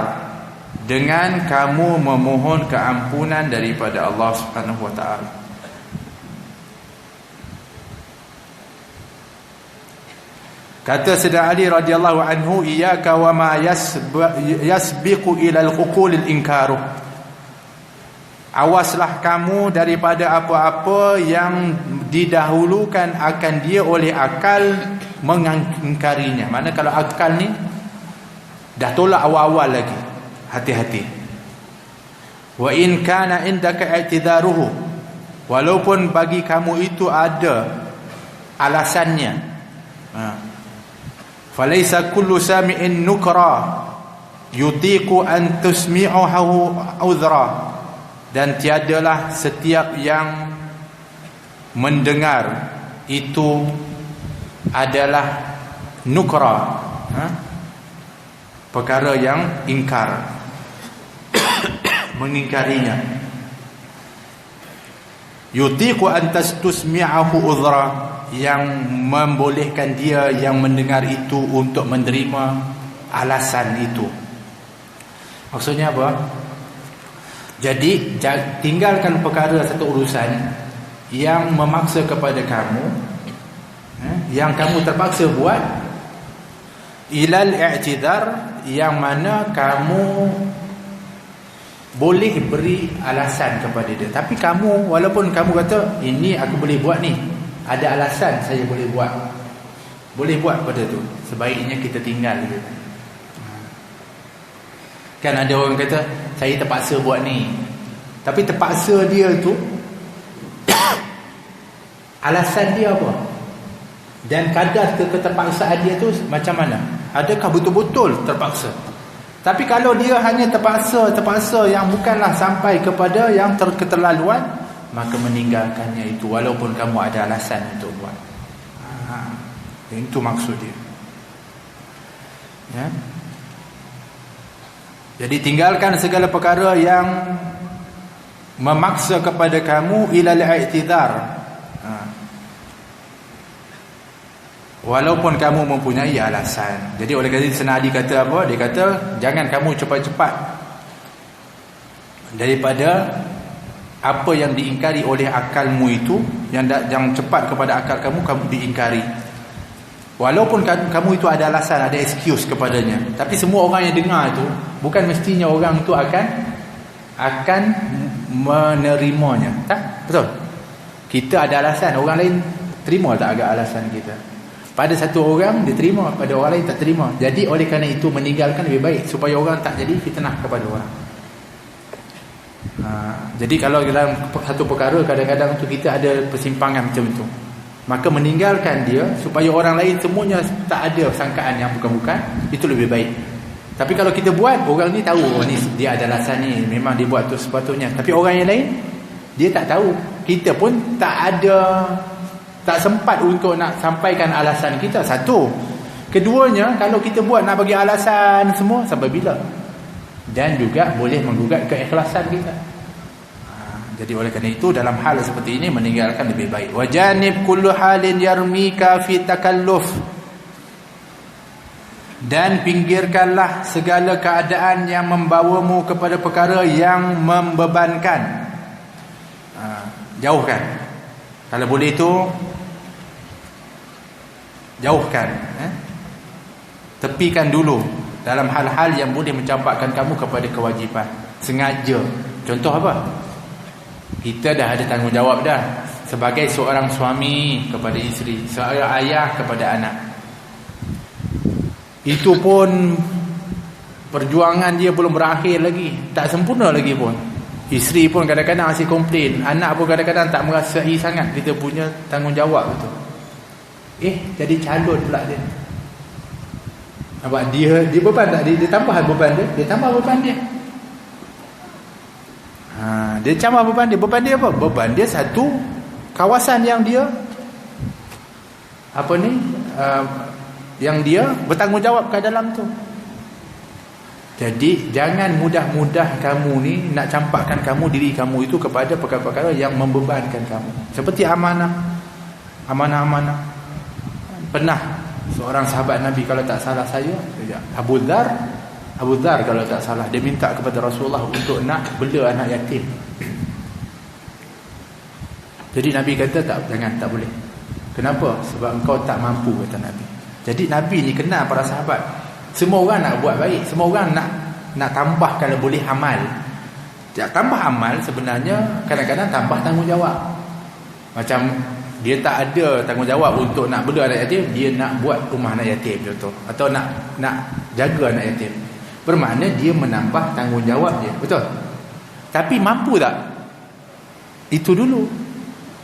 dengan kamu memohon keampunan daripada Allah Subhanahu wa taala. Kata Sayyidina Ali radhiyallahu anhu, iyyaka wa ma yasbiqu ila al-uqul al-inkaru. Awaslah kamu daripada apa-apa yang didahulukan akan dia oleh akal mengingkarinya. Mana kalau akal ni dah tolak awal-awal lagi, hati-hati. Wa in kana indaka i'tidaruhu, walaupun bagi kamu itu ada alasannya. Falaysa kullu sami'in nukra yutiqu an tusmi'uhu udhra. Dan tiadalah setiap yang mendengar itu adalah nukra, perkara yang ingkar, mengingkarinya. Yutiqu an tusmi'ahu udhra, yang membolehkan dia yang mendengar itu untuk menerima alasan itu. Maksudnya apa? Jadi tinggalkan perkara satu urusan yang memaksa kepada kamu, yang kamu terpaksa buat, ilal i'tidar, yang mana kamu boleh beri alasan kepada dia. Tapi kamu, walaupun kamu kata ini aku boleh buat ni, ada alasan saya boleh buat, boleh buat pada tu, sebaiknya kita tinggal gitu. Kan ada orang kata saya terpaksa buat ni, tapi terpaksa dia tu alasan dia apa, dan kadar keterpaksaan dia tu macam mana, adakah betul-betul terpaksa. Tapi kalau dia hanya terpaksa yang bukanlah sampai kepada yang keterlaluan, maka meninggalkannya itu walaupun kamu ada alasan untuk buat. Itu maksud dia, ya. Jadi tinggalkan segala perkara yang memaksa kepada kamu ilal i'tidar, walaupun kamu mempunyai alasan. Jadi oleh kerana Sayyidina Ali kata apa? Dia kata jangan kamu cepat-cepat daripada apa yang diingkari oleh akalmu itu, yang cepat kepada akal kamu diingkari. Walaupun kamu itu ada alasan, ada excuse kepadanya, tapi semua orang yang dengar itu bukan mestinya orang itu akan menerimanya. Tak? Betul? Kita ada alasan, orang lain terima tak agak alasan kita? Pada satu orang dia terima, pada orang lain tak terima. Jadi oleh kerana itu meninggalkan lebih baik, supaya orang tak jadi fitnah kepada orang. Jadi kalau dalam satu perkara kadang-kadang tu kita ada persimpangan macam tu, maka meninggalkan dia supaya orang lain semuanya tak ada sangkaan yang bukan-bukan, itu lebih baik. Tapi kalau kita buat, orang ni tahu, oh ni dia ada alasan ni, memang dia buat tu sepatutnya. Tapi orang yang lain dia tak tahu, kita pun tak sempat untuk nak sampaikan alasan kita. Satu. Keduanya, kalau kita buat nak bagi alasan semua, sampai bila? Dan juga boleh menggugat keikhlasan kita. Jadi oleh kerana itu dalam hal seperti ini meninggalkan lebih baik. Wajanib kullu halin yarmika fi takalluf, dan pinggirkanlah segala keadaan yang membawamu kepada perkara yang membebankan. Jauhkan. Kalau boleh itu jauhkan, tepikan dulu dalam hal-hal yang boleh mencampakkan kamu kepada kewajipan sengaja. Contoh apa? Kita dah ada tanggungjawab dah, sebagai seorang suami kepada isteri, seorang ayah kepada anak. Itu pun perjuangan dia belum berakhir lagi, tak sempurna lagi pun. Isteri pun kadang-kadang masih komplain, anak pun kadang-kadang tak merasai sangat kita punya tanggungjawab tu. Jadi calon pula dia. Nampak dia beban tak? Dia tambah beban dia. Dia tambah beban dia. Dia tambah beban dia. Beban dia apa? Beban dia satu kawasan yang dia yang dia bertanggungjawab ke dalam tu. Jadi jangan mudah-mudah kamu ni nak campakkan diri kamu itu kepada perkara-perkara yang membebankan kamu. Seperti amanah. Pernah seorang sahabat Nabi, kalau tak salah saya, Abu Dhar kalau tak salah, dia minta kepada Rasulullah untuk nak bela anak yatim. Jadi Nabi kata jangan, tak boleh. Kenapa? Sebab engkau tak mampu, kata Nabi. Jadi Nabi ni kenal para sahabat. Semua orang nak buat baik, semua orang nak tambah kalau boleh amal. Tambah amal sebenarnya kadang-kadang tambah tanggungjawab. Macam dia tak ada tanggungjawab untuk nak bela anak yatim, dia nak buat rumah anak yatim contoh, atau nak jaga anak yatim. Bermakna dia menambah tanggungjawab dia, betul? Tapi mampu tak? Itu dulu.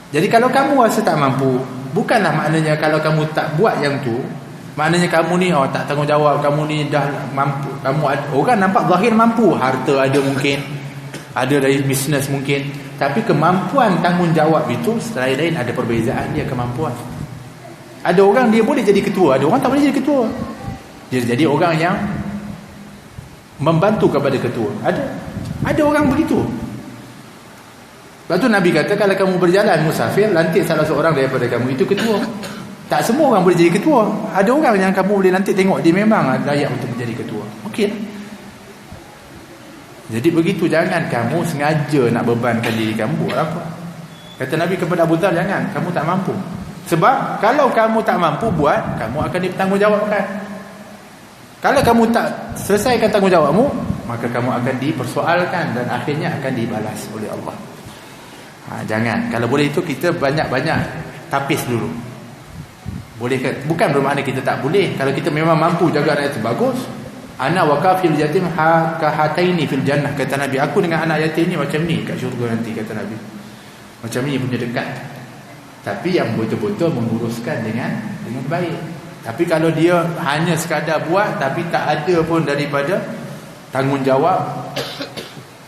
Jadi kalau kamu rasa tak mampu, bukanlah maknanya kalau kamu tak buat yang tu, maknanya kamu ni tak tanggungjawab, kamu ni dah mampu. Orang nampak zahir mampu, harta ada mungkin, ada dari bisnes mungkin. Tapi kemampuan tanggungjawab itu selain ada perbezaan dia kemampuan. Ada orang dia boleh jadi ketua, ada orang tak boleh jadi ketua. Dia jadi orang yang membantu kepada ketua. Ada orang begitu. Lepas tu Nabi kata kalau kamu berjalan musafir, lantik salah seorang daripada kamu itu ketua. Tak semua orang boleh jadi ketua. Ada orang yang kamu boleh nanti tengok dia memang layak untuk menjadi ketua. Okey. Jadi begitu, jangan kamu sengaja nak bebankan diri kamu buat apa. Kata Nabi kepada Abu Dhar, jangan, kamu tak mampu. Sebab kalau kamu tak mampu buat, kamu akan dipertanggungjawabkan. Kalau kamu tak selesaikan tanggungjawabmu, maka kamu akan dipersoalkan dan akhirnya akan dibalas oleh Allah. Jangan. Kalau boleh itu kita banyak-banyak tapis dulu. Boleh ke? Bukan bermakna kita tak boleh. Kalau kita memang mampu jaga anak itu, bagus. Ana wa kafil yatim kahataini fil jannah, kata Nabi. Aku dengan anak yatim ni macam ni kat syurga nanti, kata Nabi. Macam ni punya dekat. Tapi yang betul-betul menguruskan dengan baik. Tapi kalau dia hanya sekadar buat tapi tak ada pun daripada tanggungjawab,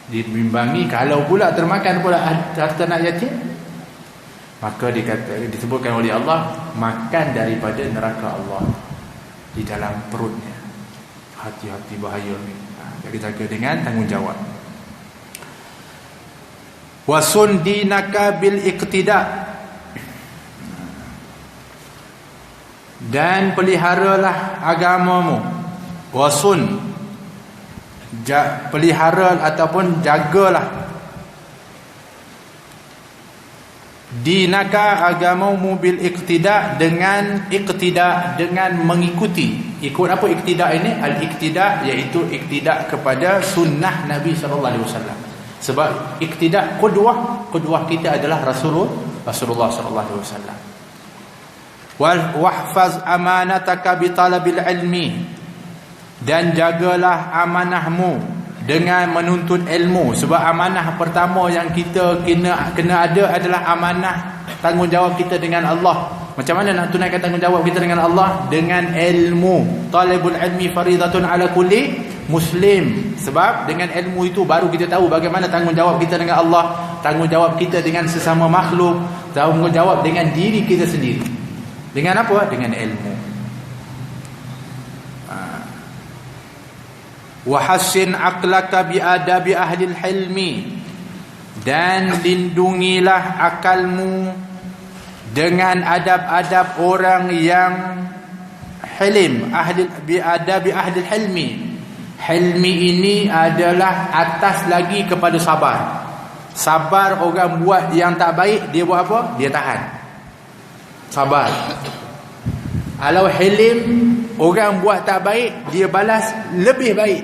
dibimbangi, kalau pula termakan pula harta anak yatim, maka disebutkan oleh Allah, makan daripada neraka Allah di dalam perutnya. Hati-hati, bahaya ni. Jaga-jaga dengan tanggungjawab. Wasun dinaka bil iqtida, dan peliharalah agamamu. Wasun, pelihara ataupun jagalah dinaka, agamamu, bil iqtida, dengan iqtida, dengan mengikuti. Ikut apa iqtida ini? Al-iqtida iaitu iqtida kepada sunnah Nabi SAW. Sebab iqtida qudwah kita adalah Rasulullah SAW. Wahfaz amanataka bi talabil ilmi, dan jagalah amanahmu dengan menuntut ilmu. Sebab amanah pertama yang kita kena ada adalah amanah tanggungjawab kita dengan Allah. Macam mana nak tunaikan tanggungjawab kita dengan Allah? Dengan ilmu. Talabul ilmi faridatun ala kulli muslim. Sebab dengan ilmu itu baru kita tahu bagaimana tanggungjawab kita dengan Allah, tanggungjawab kita dengan sesama makhluk, tanggungjawab dengan diri kita sendiri. Dengan apa? Dengan ilmu. Wahassin aqlaka bi adabi ahli hilmi, dan lindungilah akalmu dengan adab-adab orang yang hilim, bi adabi ahli hilmi. Hilmi ini adalah atas lagi kepada sabar. Sabar, orang buat yang tak baik, dia buat apa? Dia tahan. Sabar. Kalau hilim, orang buat tak baik, dia balas lebih baik.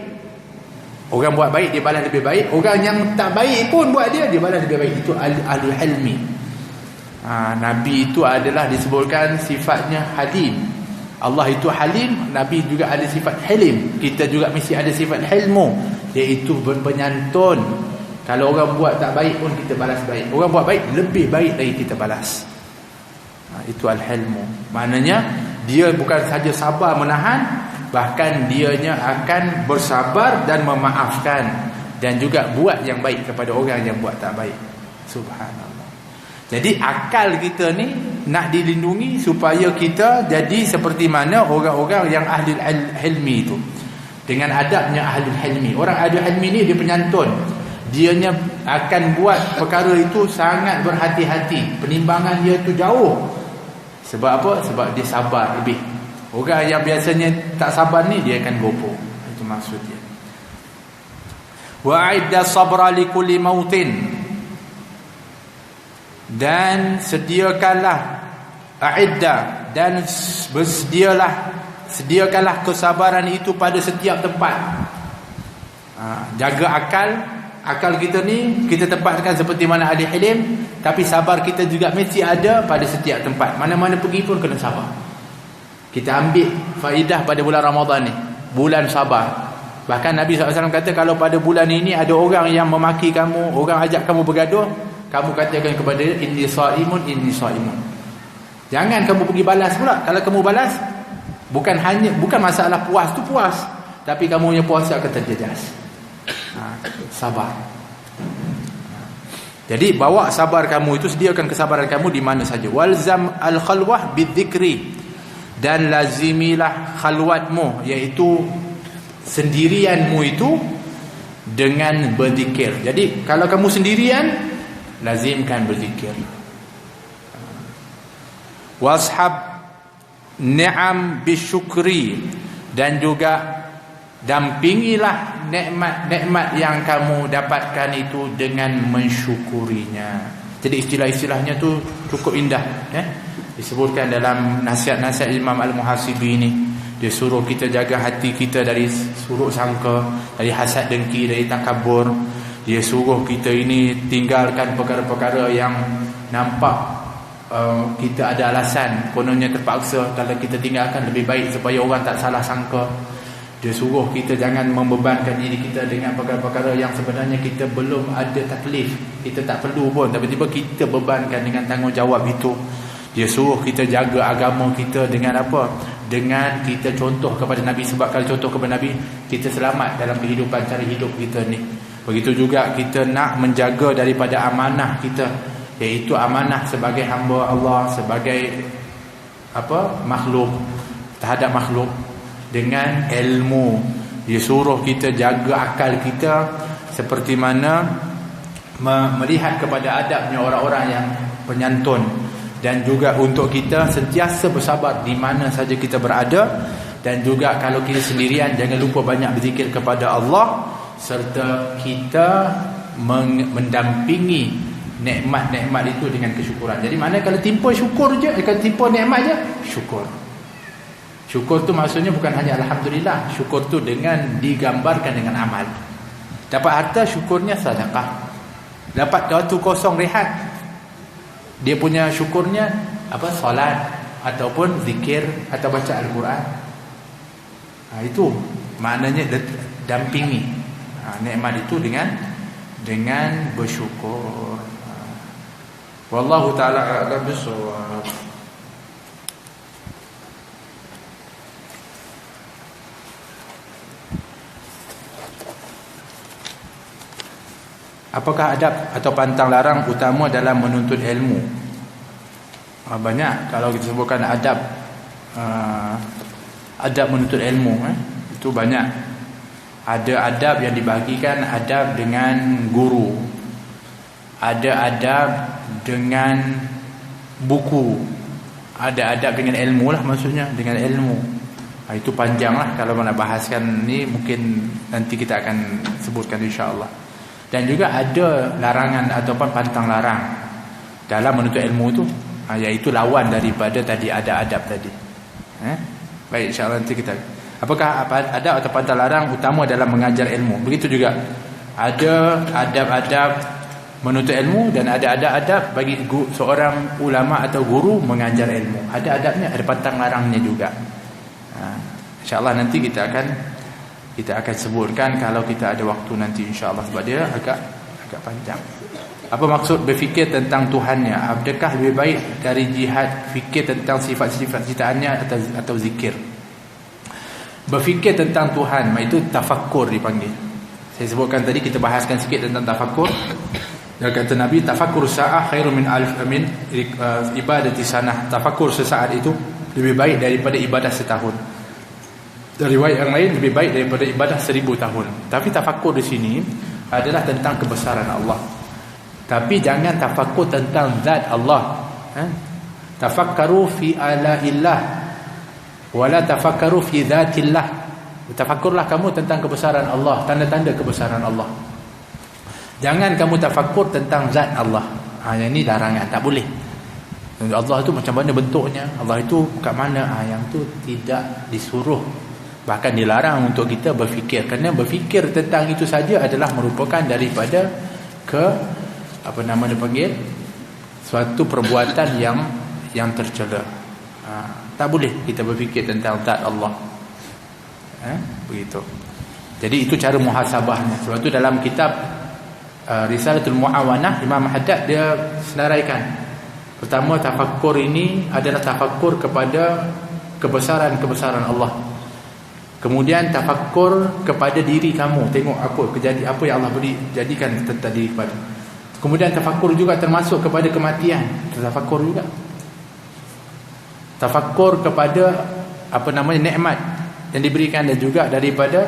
Orang buat baik, dia balas lebih baik. Orang yang tak baik pun buat dia balas lebih baik. Itu ahlul hilmi. Nabi itu adalah disebutkan sifatnya halim. Allah itu halim, Nabi juga ada sifat halim. Kita juga mesti ada sifat hilmu, iaitu berpenyantun. Kalau orang buat tak baik pun kita balas baik. Orang buat baik, lebih baik lagi kita balas. Itu al-hilmu. Maknanya dia bukan saja sabar menahan, bahkan dianya akan bersabar dan memaafkan, dan juga buat yang baik kepada orang yang buat tak baik. Subhanallah. Jadi akal kita ni nak dilindungi supaya kita jadi seperti mana orang-orang yang ahli hilmi itu, dengan adabnya ahli hilmi. Orang ahli hilmi ni dia penyantun. Dianya akan buat perkara itu sangat berhati-hati. Penimbangan dia tu jauh. Sebab apa? Sebab dia sabar lebih. Orang yang biasanya tak sabar ni dia akan gopoh. Itu maksudnya. Wa'idda sabra likulli mautin. Dan sediakanlah a'idda, dan sediakanlah kesabaran itu pada setiap tempat. Jaga akal kita ni kita tempatkan seperti mana ahli hilm, tapi sabar kita juga mesti ada pada setiap tempat. Mana-mana pergi pun kena sabar. Kita ambil faedah pada bulan Ramadan ni, bulan sabar. Bahkan Nabi SAW kata, kalau pada bulan ini ada orang yang memaki kamu, orang ajak kamu bergaduh, kamu katakan kepada dia, inni saimun, inni saimun. Jangan kamu pergi balas pula. Kalau kamu balas, bukan masalah puas tu puas, tapi kamu punya puasa akan terjejas. Sabar. Jadi bawa sabar kamu itu, sediakan kesabaran kamu di mana saja. Walzam al-khalwah bidzikri, dan lazimilah khalwatmu, iaitu sendirianmu itu dengan berzikir. Jadi kalau kamu sendirian, lazimkan berzikir. Washab ni'am bisyukri, dan juga dampingilah nikmat-nikmat yang kamu dapatkan itu dengan mensyukurinya. Jadi istilah-istilahnya tu cukup indah, disebutkan dalam nasihat-nasihat Imam Al-Muhasibi ini. Dia suruh kita jaga hati kita dari suruk sangka, dari hasad dengki, dari takabur. Dia suruh kita ini tinggalkan perkara-perkara yang nampak kita ada alasan, kononnya terpaksa. Kalau kita tinggalkan, lebih baik supaya orang tak salah sangka. Dia suruh kita jangan membebankan diri kita dengan perkara-perkara yang sebenarnya kita belum ada taklif, kita tak perlu pun, tiba-tiba kita bebankan dengan tanggungjawab itu. Dia suruh kita jaga agama kita dengan apa? Dengan kita contoh kepada Nabi. Sebab kalau contoh kepada Nabi, kita selamat dalam kehidupan, cara hidup kita ni. Begitu juga kita nak menjaga daripada amanah kita, iaitu amanah sebagai hamba Allah, sebagai makhluk, terhadap makhluk, dengan ilmu. Dia suruh kita jaga akal kita seperti mana melihat kepada adabnya orang-orang yang penyantun. Dan juga untuk kita sentiasa bersabar di mana saja kita berada. Dan juga kalau kita sendirian, jangan lupa banyak berzikir kepada Allah, serta kita mendampingi nikmat-nikmat itu dengan kesyukuran. Jadi mana kalau timpa syukur je, kalau timpa nikmat je, syukur. Syukur tu maksudnya bukan hanya alhamdulillah. Syukur tu dengan digambarkan dengan amal. Dapat harta, syukurnya sedekah. Dapat waktu kosong rehat, dia punya syukurnya solat ataupun zikir atau baca Al-Quran. Itu maknanya dampingi nikmat itu dengan bersyukur. Wallahu ta'ala a'lam bissawab. Apakah adab atau pantang larang utama dalam menuntut ilmu? Banyak. Kalau kita sebutkan adab menuntut ilmu, itu banyak. Ada adab yang dibagikan, adab dengan guru, ada adab dengan buku, ada adab dengan ilmu lah, maksudnya dengan ilmu. Itu panjang lah. Kalau nak bahaskan ni, mungkin nanti kita akan sebutkan insya-Allah. Dan juga ada larangan ataupun pantang larang dalam menuntut ilmu itu, iaitu lawan daripada tadi ada adab tadi. Baik, insya-Allah nanti kita. Apakah adab atau pantang larang utama dalam mengajar ilmu? Begitu juga ada adab-adab menuntut ilmu, dan ada adab-adab bagi seorang ulama atau guru mengajar ilmu. Ada adabnya, ada pantang larangnya juga. InsyaAllah nanti kita akan sebutkan kalau kita ada waktu nanti, insyaAllah, sebab dia agak panjang. Apa maksud berfikir tentang Tuhannya? Adakah lebih baik dari jihad fikir tentang sifat-sifat ciptaannya atau zikir? Berfikir tentang Tuhan, itu tafakkur dipanggil. Saya sebutkan tadi, kita bahaskan sikit tentang tafakkur. Dan kata Nabi, tafakkur sa'ah khairu min ibadati sanah. Tafakkur sesaat itu lebih baik daripada ibadah setahun. Dari riwayat yang lain, lebih baik daripada ibadah 1000 tahun. Tapi tafakkur di sini adalah tentang kebesaran Allah. Tapi jangan tafakkur tentang zat Allah. Tafakkaru fi alaillah wala tafakkaru fi zatillah. Tafakkurlah kamu tentang kebesaran Allah, tanda-tanda kebesaran Allah. Jangan kamu tafakkur tentang zat Allah. Yang ini larangan, tak boleh. Allah itu macam mana bentuknya, Allah itu kat mana, yang tu tidak disuruh. Bahkan dilarang untuk kita berfikir. Kerana berfikir tentang itu saja adalah merupakan daripada suatu perbuatan yang tercela. Tak boleh kita berfikir tentang zat Allah. Begitu. Jadi itu cara muhasabahnya. Sebab itu dalam kitab Risalatul Muawanah, Imam Haddad dia senaraikan. Pertama, tafakkur ini adalah tafakkur kepada kebesaran Allah. Kemudian tafakkur kepada diri kamu, tengok apa yang Allah beri jadikan tentang diri kepada. Kemudian tafakkur juga termasuk kepada kematian, tafakkur juga. Tafakkur kepada nikmat yang diberikan, dan juga daripada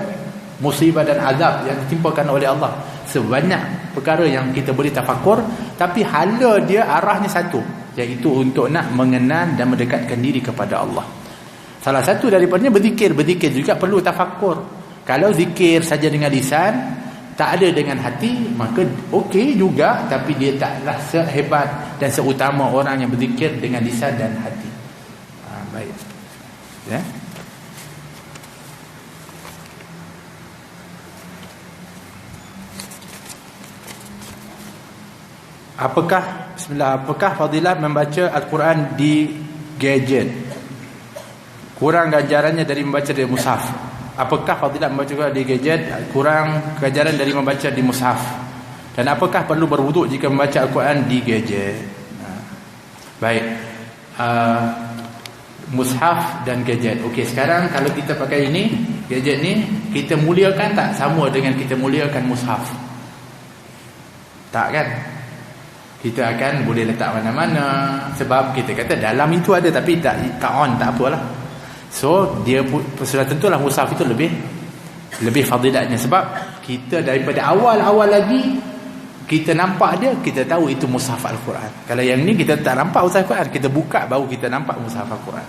musibah dan azab yang ditimpakan oleh Allah. Sebanyak perkara yang kita boleh tafakkur, tapi hala dia arahnya satu, iaitu untuk nak mengenal dan mendekatkan diri kepada Allah. Salah satu daripadanya berzikir. Berzikir juga perlu tafakkur. Kalau zikir saja dengan lisan, tak ada dengan hati, maka okey juga, tapi dia taklah sehebat dan seutama orang yang berzikir dengan lisan dan hati. Baik. Ya. Apakah fadilah membaca Al-Quran di gadget kurang ganjarannya dari membaca di mushaf? Apakah fadilah membaca Al-Quran di gadget kurang ganjaran dari membaca di mushaf? Dan apakah perlu berwuduk jika membaca Al-Quran di gadget? Baik. Mushaf dan gadget. Okey, sekarang kalau kita pakai ini, gadget ni, kita muliakan tak sama dengan kita muliakan mushaf? Tak kan? Kita akan boleh letak mana-mana, sebab kita kata dalam itu ada, tapi tak on, tak apalah. So dia sudah tentulah mushaf itu lebih fadilatnya, sebab kita daripada awal lagi kita nampak dia, kita tahu itu mushaf Al-Quran. Kalau yang ni kita tak nampak mushaf Al-Quran, kita buka baru kita nampak mushaf Al-Quran.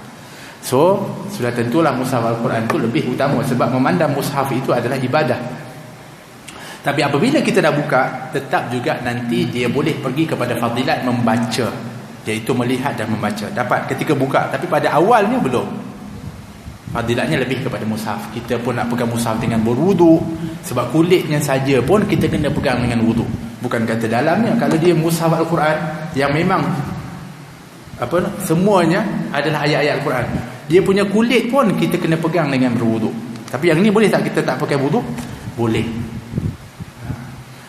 So sudah tentulah mushaf Al-Quran itu lebih utama, sebab memandang mushaf itu adalah ibadah. Tapi apabila kita dah buka, tetap juga nanti dia boleh pergi kepada fadilat membaca, iaitu melihat dan membaca. Dapat ketika buka, tapi pada awalnya belum. Fadilatnya lebih kepada mushaf. Kita pun nak pegang mushaf dengan berwuduk, sebab kulitnya saja pun kita kena pegang dengan wuduk. Bukan kata dalamnya. Kalau dia mushaf Al-Quran yang memang semuanya adalah ayat-ayat Al-Quran, dia punya kulit pun kita kena pegang dengan berwuduk. Tapi yang ni boleh tak kita tak pakai wuduk? Boleh.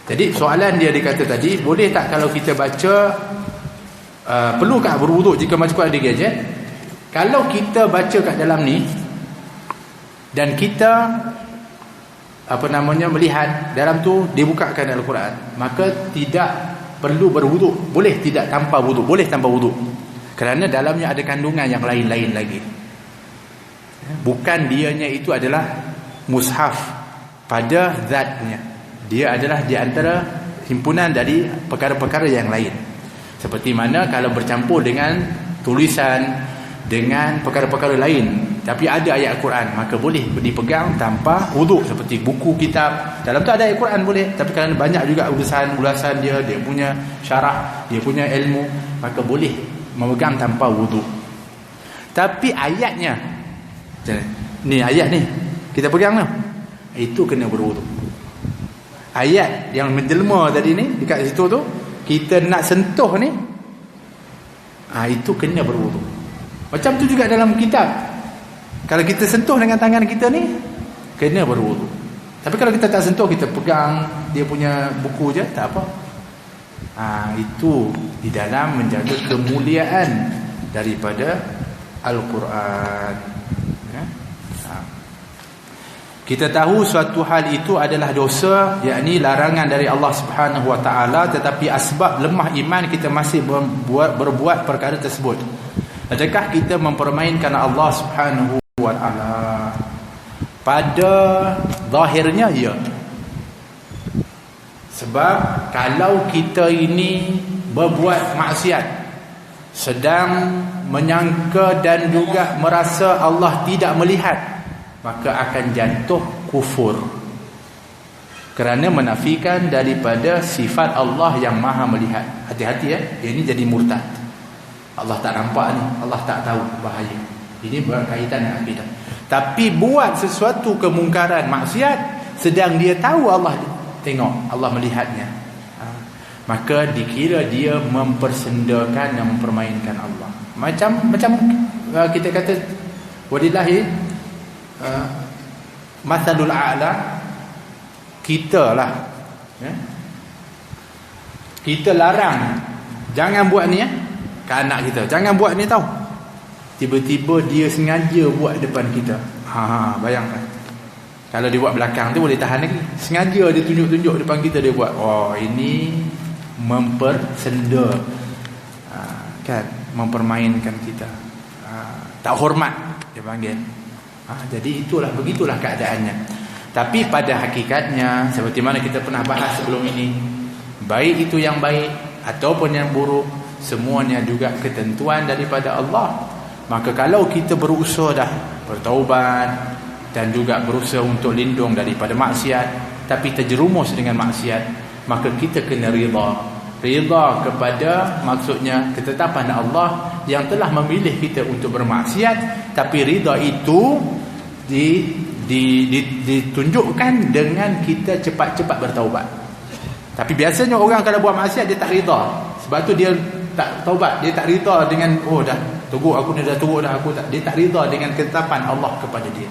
Jadi soalan dia dikata tadi, boleh tak kalau kita baca, perlu tak berwuduk jika baca Quran di gadget? Kalau kita baca kat dalam ni dan kita melihat dalam tu dibukakan Al-Quran, maka tidak perlu berwuduk. Boleh tidak tanpa wuduk, boleh tanpa wuduk. Kerana dalamnya ada kandungan yang lain-lain lagi. Bukan dianya itu adalah mushaf pada zatnya. Dia adalah di antara himpunan dari perkara-perkara yang lain. Seperti mana kalau bercampur dengan tulisan, dengan perkara-perkara lain, tapi ada ayat Al-Quran, maka boleh dipegang tanpa wuduk. Seperti buku kitab, dalam tu ada ayat Al-Quran boleh, tapi kerana banyak juga ulasan dia punya syarah, dia punya ilmu, maka boleh memegang tanpa wuduk. Tapi ayatnya, ni ayat ni kita pegang lah, itu kena berwuduk. Ayat yang menjelma tadi ni dekat situ tu, kita nak sentuh ni, itu kena berwuduk. Macam tu juga dalam kitab. Kalau kita sentuh dengan tangan kita ni, kena berwuduk. Tapi kalau kita tak sentuh, kita pegang dia punya buku je, tak apa. Itu di dalam menjaga kemuliaan daripada Al-Quran. Kita tahu suatu hal itu adalah dosa, yakni larangan dari Allah Subhanahu wa taala, tetapi asbab lemah iman kita masih berbuat perkara tersebut. Adakah kita mempermainkan Allah Subhanahu wa taala? Pada zahirnya ya. Sebab kalau kita ini berbuat maksiat, sedang menyangka dan juga merasa Allah tidak melihat, maka akan jatuh kufur, kerana menafikan daripada sifat Allah yang maha melihat. Hati-hati ya, ini jadi murtad. Allah tak nampak ni, Allah tak tahu, bahaya. Ini berkaitan dengan akidah. Tapi buat sesuatu kemungkaran, maksiat, sedang dia tahu Allah tengok, Allah melihatnya, maka dikira dia mempersendakan dan mempermainkan Allah. Macam kita kata, walillahi mathalul a'la, kita lah, kita larang jangan buat ni ke anak kita, jangan buat ni tau. Tiba-tiba dia sengaja buat depan kita. Bayangkan, kalau dia buat belakang tu boleh tahan lagi. Sengaja dia tunjuk-tunjuk depan kita, dia buat. Ini mempersenda, kan, mempermainkan kita, tak hormat dia panggil. Jadi begitulah keadaannya. Tapi pada hakikatnya, seperti mana kita pernah bahas sebelum ini, baik itu yang baik ataupun yang buruk, semuanya juga ketentuan daripada Allah. Maka kalau kita berusaha dah bertaubat dan juga berusaha untuk lindung daripada maksiat, tapi terjerumus dengan maksiat, maka kita kena rida kepada, maksudnya ketetapan Allah yang telah memilih kita untuk bermaksiat. Tapi rida itu ditunjukkan dengan kita cepat-cepat bertaubat. Tapi biasanya orang kalau buat maksiat dia tak rida, sebab tu dia tak taubat. Dia tak rida dengan dah teruk aku ni, dah teruk dah aku tak. Dia tak rida dengan ketetapan Allah kepada dia.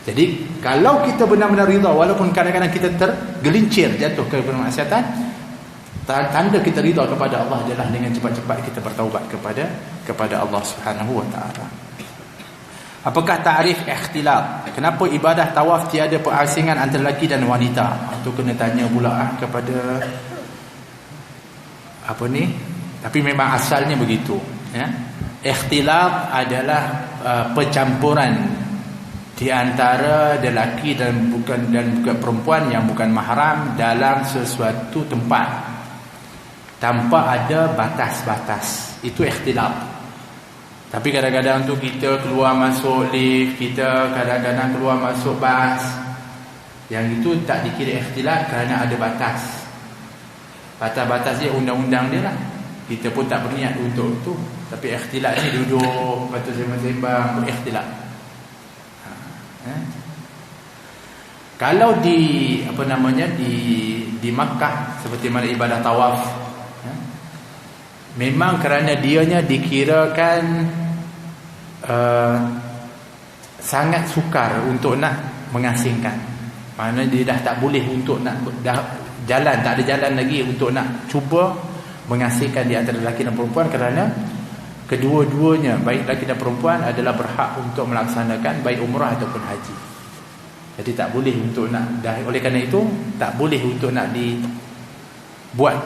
Jadi kalau kita benar-benar rida, walaupun kadang-kadang kita tergelincir jatuh ke permaksiatan, tanda kita rida kepada Allah adalah dengan cepat-cepat kita bertaubat kepada Allah Subhanahu wa taala. Apakah ta'rif ikhtilat? Kenapa ibadah tawaf tiada perasingan antara lelaki dan wanita? Itu kena tanya pula kepada apa ni? Tapi memang asalnya begitu, ya. Ikhtilat adalah percampuran di antara lelaki dan bukan perempuan yang bukan mahram dalam sesuatu tempat tanpa ada batas-batas. Itu ikhtilat. Tapi kadang-kadang tu kita keluar masuk lift, kita kadang-kadang keluar masuk bas, yang itu tak dikira ikhtilat kerana ada batas. Batas-batas dia undang-undang dia lah. Kita pun tak berniat untuk itu. Tapi ikhtilat ni duduk, lepas tu sembang-sembang, ikhtilat. Kalau di di Makkah, seperti mana ibadah tawaf, memang kerana dianya dikirakan sangat sukar untuk nak mengasingkan. Maknanya dia dah tak boleh untuk nak jalan, tak ada jalan lagi untuk nak cuba mengasingkan di antara lelaki dan perempuan, kerana kedua-duanya, baik lelaki dan perempuan, adalah berhak untuk melaksanakan baik umrah ataupun haji. Jadi tak boleh untuk nak, oleh kerana itu tak boleh untuk nak dibuat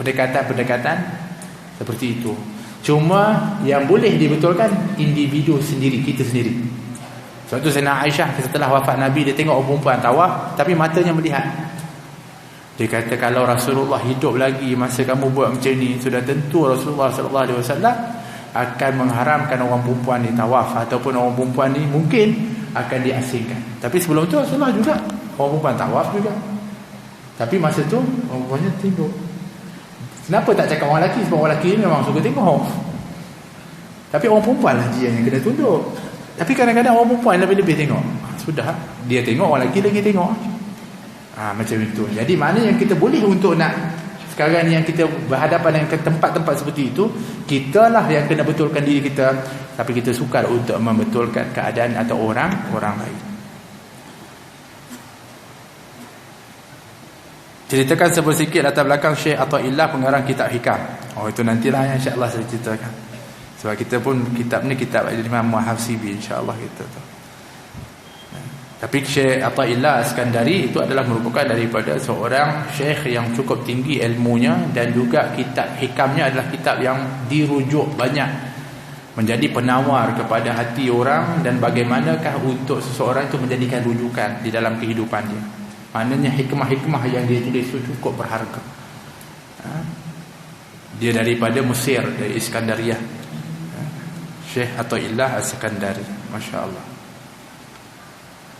pendekatan-pendekatan seperti itu. Cuma yang boleh dibetulkan individu sendiri, kita sendiri. Sebab tu Sayyidina Aisyah setelah wafat Nabi, dia tengok orang perempuan tawaf tapi matanya melihat. Dia kata, kalau Rasulullah hidup lagi masa kamu buat macam ni, sudah tentu Rasulullah SAW akan mengharamkan orang perempuan ni tawaf, ataupun orang perempuan ni mungkin akan diasingkan. Tapi sebelum tu Rasulullah juga orang perempuan tawaf juga. Tapi masa tu orang perempuannya tengok. Kenapa tak cakap orang lelaki? Sebab orang lelaki ni memang suka tengok. Tapi orang perempuan lah dia yang kena tunduk. Tapi kadang-kadang orang perempuan lebih-lebih tengok. Sudah, dia tengok, orang lelaki lagi tengok. Macam itu. Jadi mana yang kita boleh untuk nak sekarang yang kita berhadapan dengan tempat-tempat seperti itu, kitalah yang kena betulkan diri kita, tapi kita sukar untuk membetulkan keadaan atau orang lain. Ceritakan sedikit latar belakang Syekh Athaillah pengarang kitab Hikam. Itu nantilah insya-Allah saya ceritakan. Sebab kita pun kitab ni kitab Imam Muhasibi, insya-Allah kita tu. Tapi Syekh Athaillah Iskandari itu adalah merupakan daripada seorang syekh yang cukup tinggi ilmunya, dan juga kitab Hikamnya adalah kitab yang dirujuk banyak, menjadi penawar kepada hati orang dan bagaimanakah untuk seseorang itu menjadikan rujukan di dalam kehidupannya. Maknanya hikmah-hikmah yang dia tulis itu cukup berharga. Dia daripada Mesir, dari Iskandariyah. Syekh Athaillah Iskandari, masya-Allah.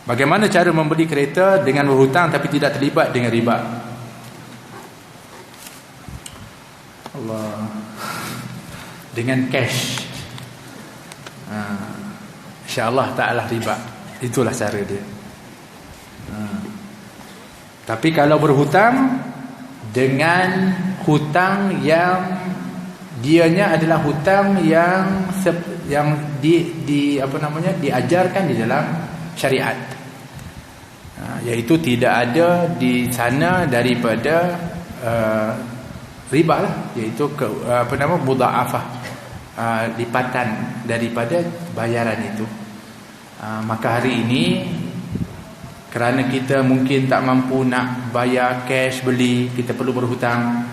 Bagaimana cara membeli kereta dengan berhutang tapi tidak terlibat dengan riba? Allah. Dengan cash. Insya-Allah taklah riba. Itulah cara dia. Tapi kalau berhutang dengan hutang yang dianya adalah hutang yang diajarkan di dalam syariat, iaitu tidak ada di sana daripada riba lah, iaitu mudha'afah, lipatan daripada bayaran itu. Maka hari ini kerana kita mungkin tak mampu nak bayar cash beli, kita perlu berhutang,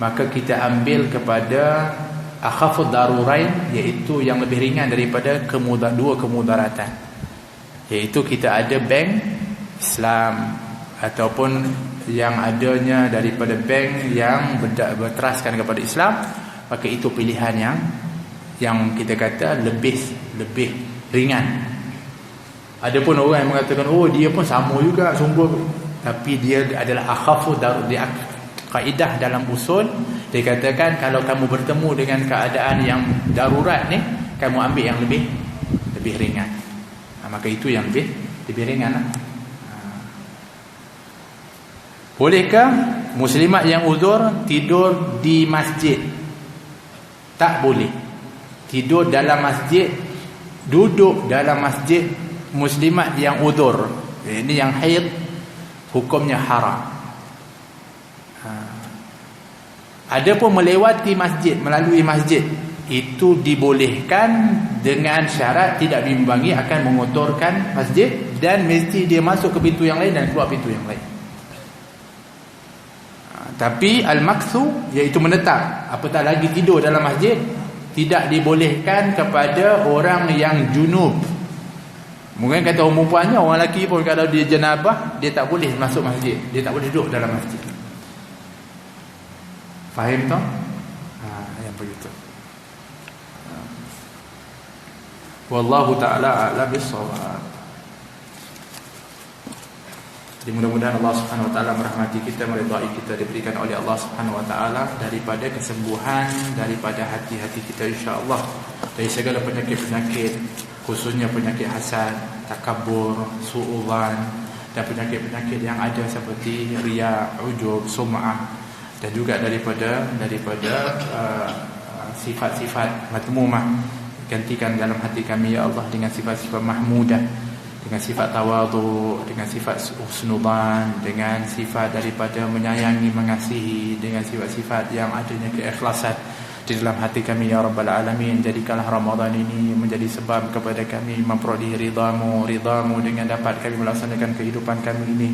maka kita ambil kepada akhafud darurain, iaitu yang lebih ringan daripada dua kemudaratan, iaitu kita ada bank Islam ataupun yang adanya daripada bank yang berteraskan kepada Islam, maka itu pilihan yang kita kata lebih ringan. Adapun orang yang mengatakan dia pun sama juga sumber, tapi dia adalah akhafu darurah. Kaedah dalam usul dia katakan kalau kamu bertemu dengan keadaan yang darurat ni, kamu ambil yang lebih ringan. Maka itu yang lebih ringan lah. Bolehkah muslimat yang uzur tidur di masjid? Tak boleh. Tidur dalam masjid, duduk dalam masjid muslimat yang uzur, ini yang haid, hukumnya haram. Adapun melewati masjid, melalui masjid, itu dibolehkan dengan syarat tidak bimbanggi akan mengotorkan masjid, dan mesti dia masuk ke pintu yang lain dan keluar pintu yang lain. Tapi al-makthu, iaitu menetap, apatah lagi tidur dalam masjid, tidak dibolehkan kepada orang yang junub. Mungkin kata orang perempuannya, orang lelaki pun kalau dia jenabah, dia tak boleh masuk masjid, dia tak boleh duduk dalam masjid. Faham tak? Yang begitu. Wallahu ta'ala a'lam bis-shawab. Jadi mudah-mudahan Allah Subhanahu wa taala merahmati kita, meridai kita, diberikan oleh Allah Subhanahu wa taala daripada kesembuhan daripada hati-hati kita, insya-Allah, dari segala penyakit-penyakit, khususnya penyakit hasad, takabur, su'udzan, dan penyakit-penyakit yang ada seperti riya, ujub, sum'ah, dan juga daripada sifat-sifat madmumah. Gantikan dalam hati kami ya Allah dengan sifat-sifat mahmudah, dengan sifat tawadhu, dengan sifat husnudzan, dengan sifat daripada menyayangi, mengasihi, dengan sifat-sifat yang adanya keikhlasan di dalam hati kami ya Rabbal Alamin. Jadikanlah Ramadan ini menjadi sebab kepada kami memperoleh ridhamu dengan dapat kami melaksanakan kehidupan kami ini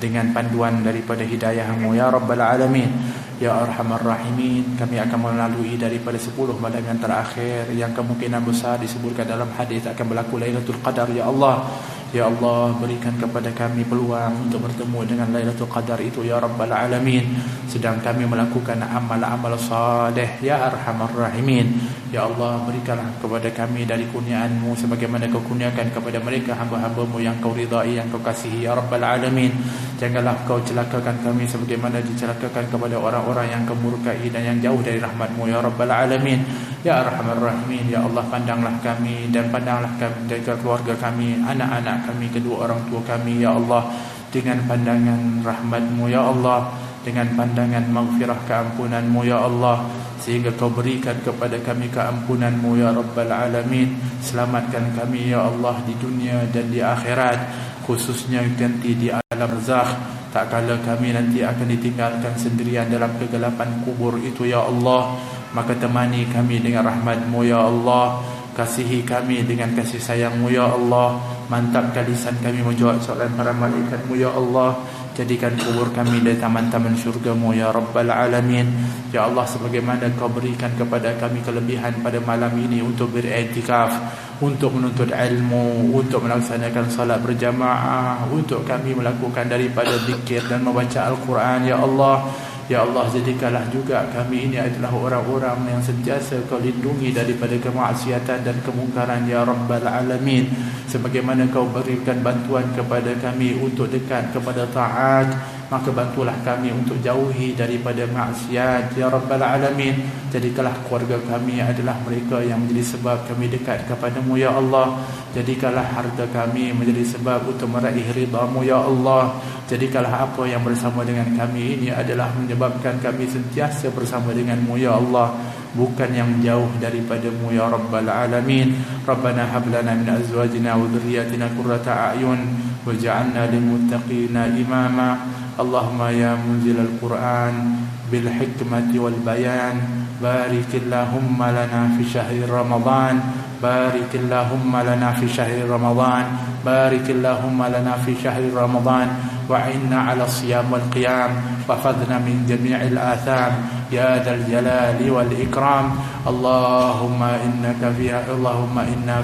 dengan panduan daripada hidayahmu ya Rabbal Alamin. Ya Arhamar Rahimin, kami akan melalui daripada 10 malam yang terakhir yang kemungkinan besar disebutkan dalam hadis akan berlaku Lailatul Qadar ya Allah. Ya Allah, berikan kepada kami peluang untuk bertemu dengan Lailatul Qadar itu ya Rabbal Alamin, sedang kami melakukan amal-amal saleh ya Arhamar Rahimin. Ya Allah, berikanlah kepada kami dari kurniaan-Mu sebagaimana Kau kurniakan kepada mereka hamba-hamba-Mu yang Kau ridai, yang Kau kasihi ya Rabbal Alamin. Janganlah Kau celakakan kami sebagaimana dicelakakan kepada orang-orang yang Kau murkai dan yang jauh dari rahmat-Mu ya Rabbal Alamin. Ya Arhamar Rahimin, ya Allah, pandanglah kami dan pandanglah kami dan keluarga kami, anak-anak kami, kedua orang tua kami ya Allah, dengan pandangan rahmat-Mu ya Allah. dengan pandangan maghfirah keampunan-Mu ya Allah, sehingga Kau berikan kepada kami keampunan-Mu ya Rabbal Alamin. Selamatkan kami ya Allah di dunia dan di akhirat, khususnya nanti di alam barzakh, tak kala kami nanti akan ditinggalkan sendirian dalam kegelapan kubur itu ya Allah. Maka temani kami dengan rahmat-Mu ya Allah, kasihi kami dengan kasih sayang-Mu ya Allah, mantapkan lisan kami menjawab soalan para malaikat-Mu ya Allah. Jadikan kubur kami dari taman-taman syurga-Mu ya Rabbal Alamin. Ya Allah, sebagaimana Kau berikan kepada kami kelebihan pada malam ini untuk beriktikaf, untuk menuntut ilmu, untuk melaksanakan salat berjamaah, untuk kami melakukan daripada zikir dan membaca Al-Quran ya Allah. Ya Allah, jadikanlah juga kami ini adalah orang-orang yang sentiasa Kau lindungi daripada kemaksiatan dan kemungkaran ya Rabbal Alamin. Sebagaimana Kau berikan bantuan kepada kami untuk dekat kepada taat, maka bantulah kami untuk jauhi daripada maksiat ya Rabbal Alamin. Jadikanlah keluarga kami adalah mereka yang menjadi sebab kami dekat kepada-Mu ya Allah. Jadikanlah harta kami menjadi sebab untuk meraih ridha-Mu ya Allah. Jadikanlah apa yang bersama dengan kami ini adalah menyebabkan kami sentiasa bersama dengan-Mu ya Allah, bukan yang jauh daripada-Mu ya Rabbal Alamin. Rabbana hab lana min azwajina wa dhurriyyatina qurrata a'yun waj'alna lil muttaqina imama. Allahumma ya munzilal Qur'an bil hikmati wal bayan, barikillahumma lana fi syahri Ramadan, barikillahumma lana fi syahri Ramadan, barikillahumma lana fi syahri Ramadan, wa'inna ala siyam wal qiyam, wafadna min jami'il atham ya dzal jalali wal ikram. Allahumma inna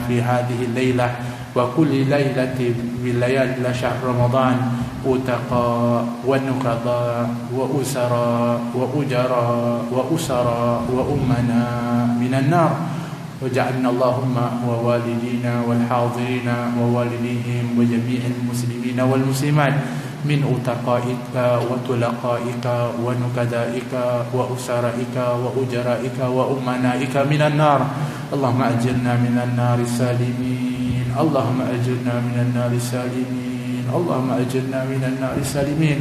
fi hadhihi laylah wa kulli laylatin min layali syahr Ramadan utaqa wa nuqada wa usara wa ujara wa usara wa ummana minan nar. وجعلنا اللهم ووالدينا والحاضرين ووالديهم وجميع المسلمين والمسلمات من أتقائك وطلقائك ونكدائك وأسرائك وأجرائك وأمنائك من النار. اللهم أجرنا من النار السالمين، اللهم أجرنا من النار السالمين، اللهم أجرنا من النار السالمين،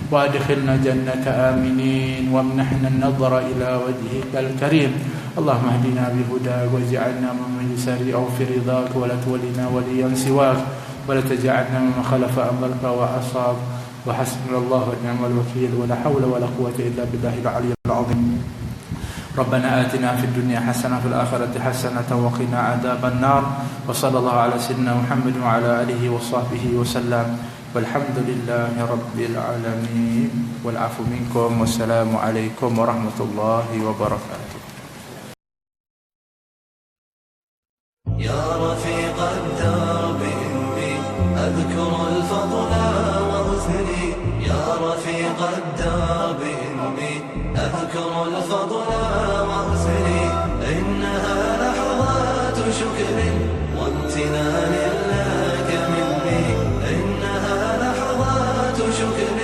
وأدخلنا جنة آمنين، وامنحنا النظر إلى وجهك الكريم. اللهم اهدنا بهداك واجعلنا ممن يسارع في رضاك، ولا تولنا وليا سواك، ولا تجعلنا ممن خلف أمرك وعصاك. وحسبنا الله ونعم الوكيل، ولا حول ولا قوة إلا بالله العلي العظيم. ربنا آتنا في الدنيا حسنة وفي الآخرة حسنة وقنا عذاب النار. وصلى الله على سيدنا محمد وعلى آله وصحبه وسلم، والحمد لله رب العالمين، والعفو منكم، والسلام عليكم ورحمة الله وبركاته. يا رفيق الدرب إني أذكر الفضل وأثني، يا رفيق الدرب إني أذكر الفضل وأثني، إنها لحظات شكر وامتنان لك مني، إنها لحظات شكر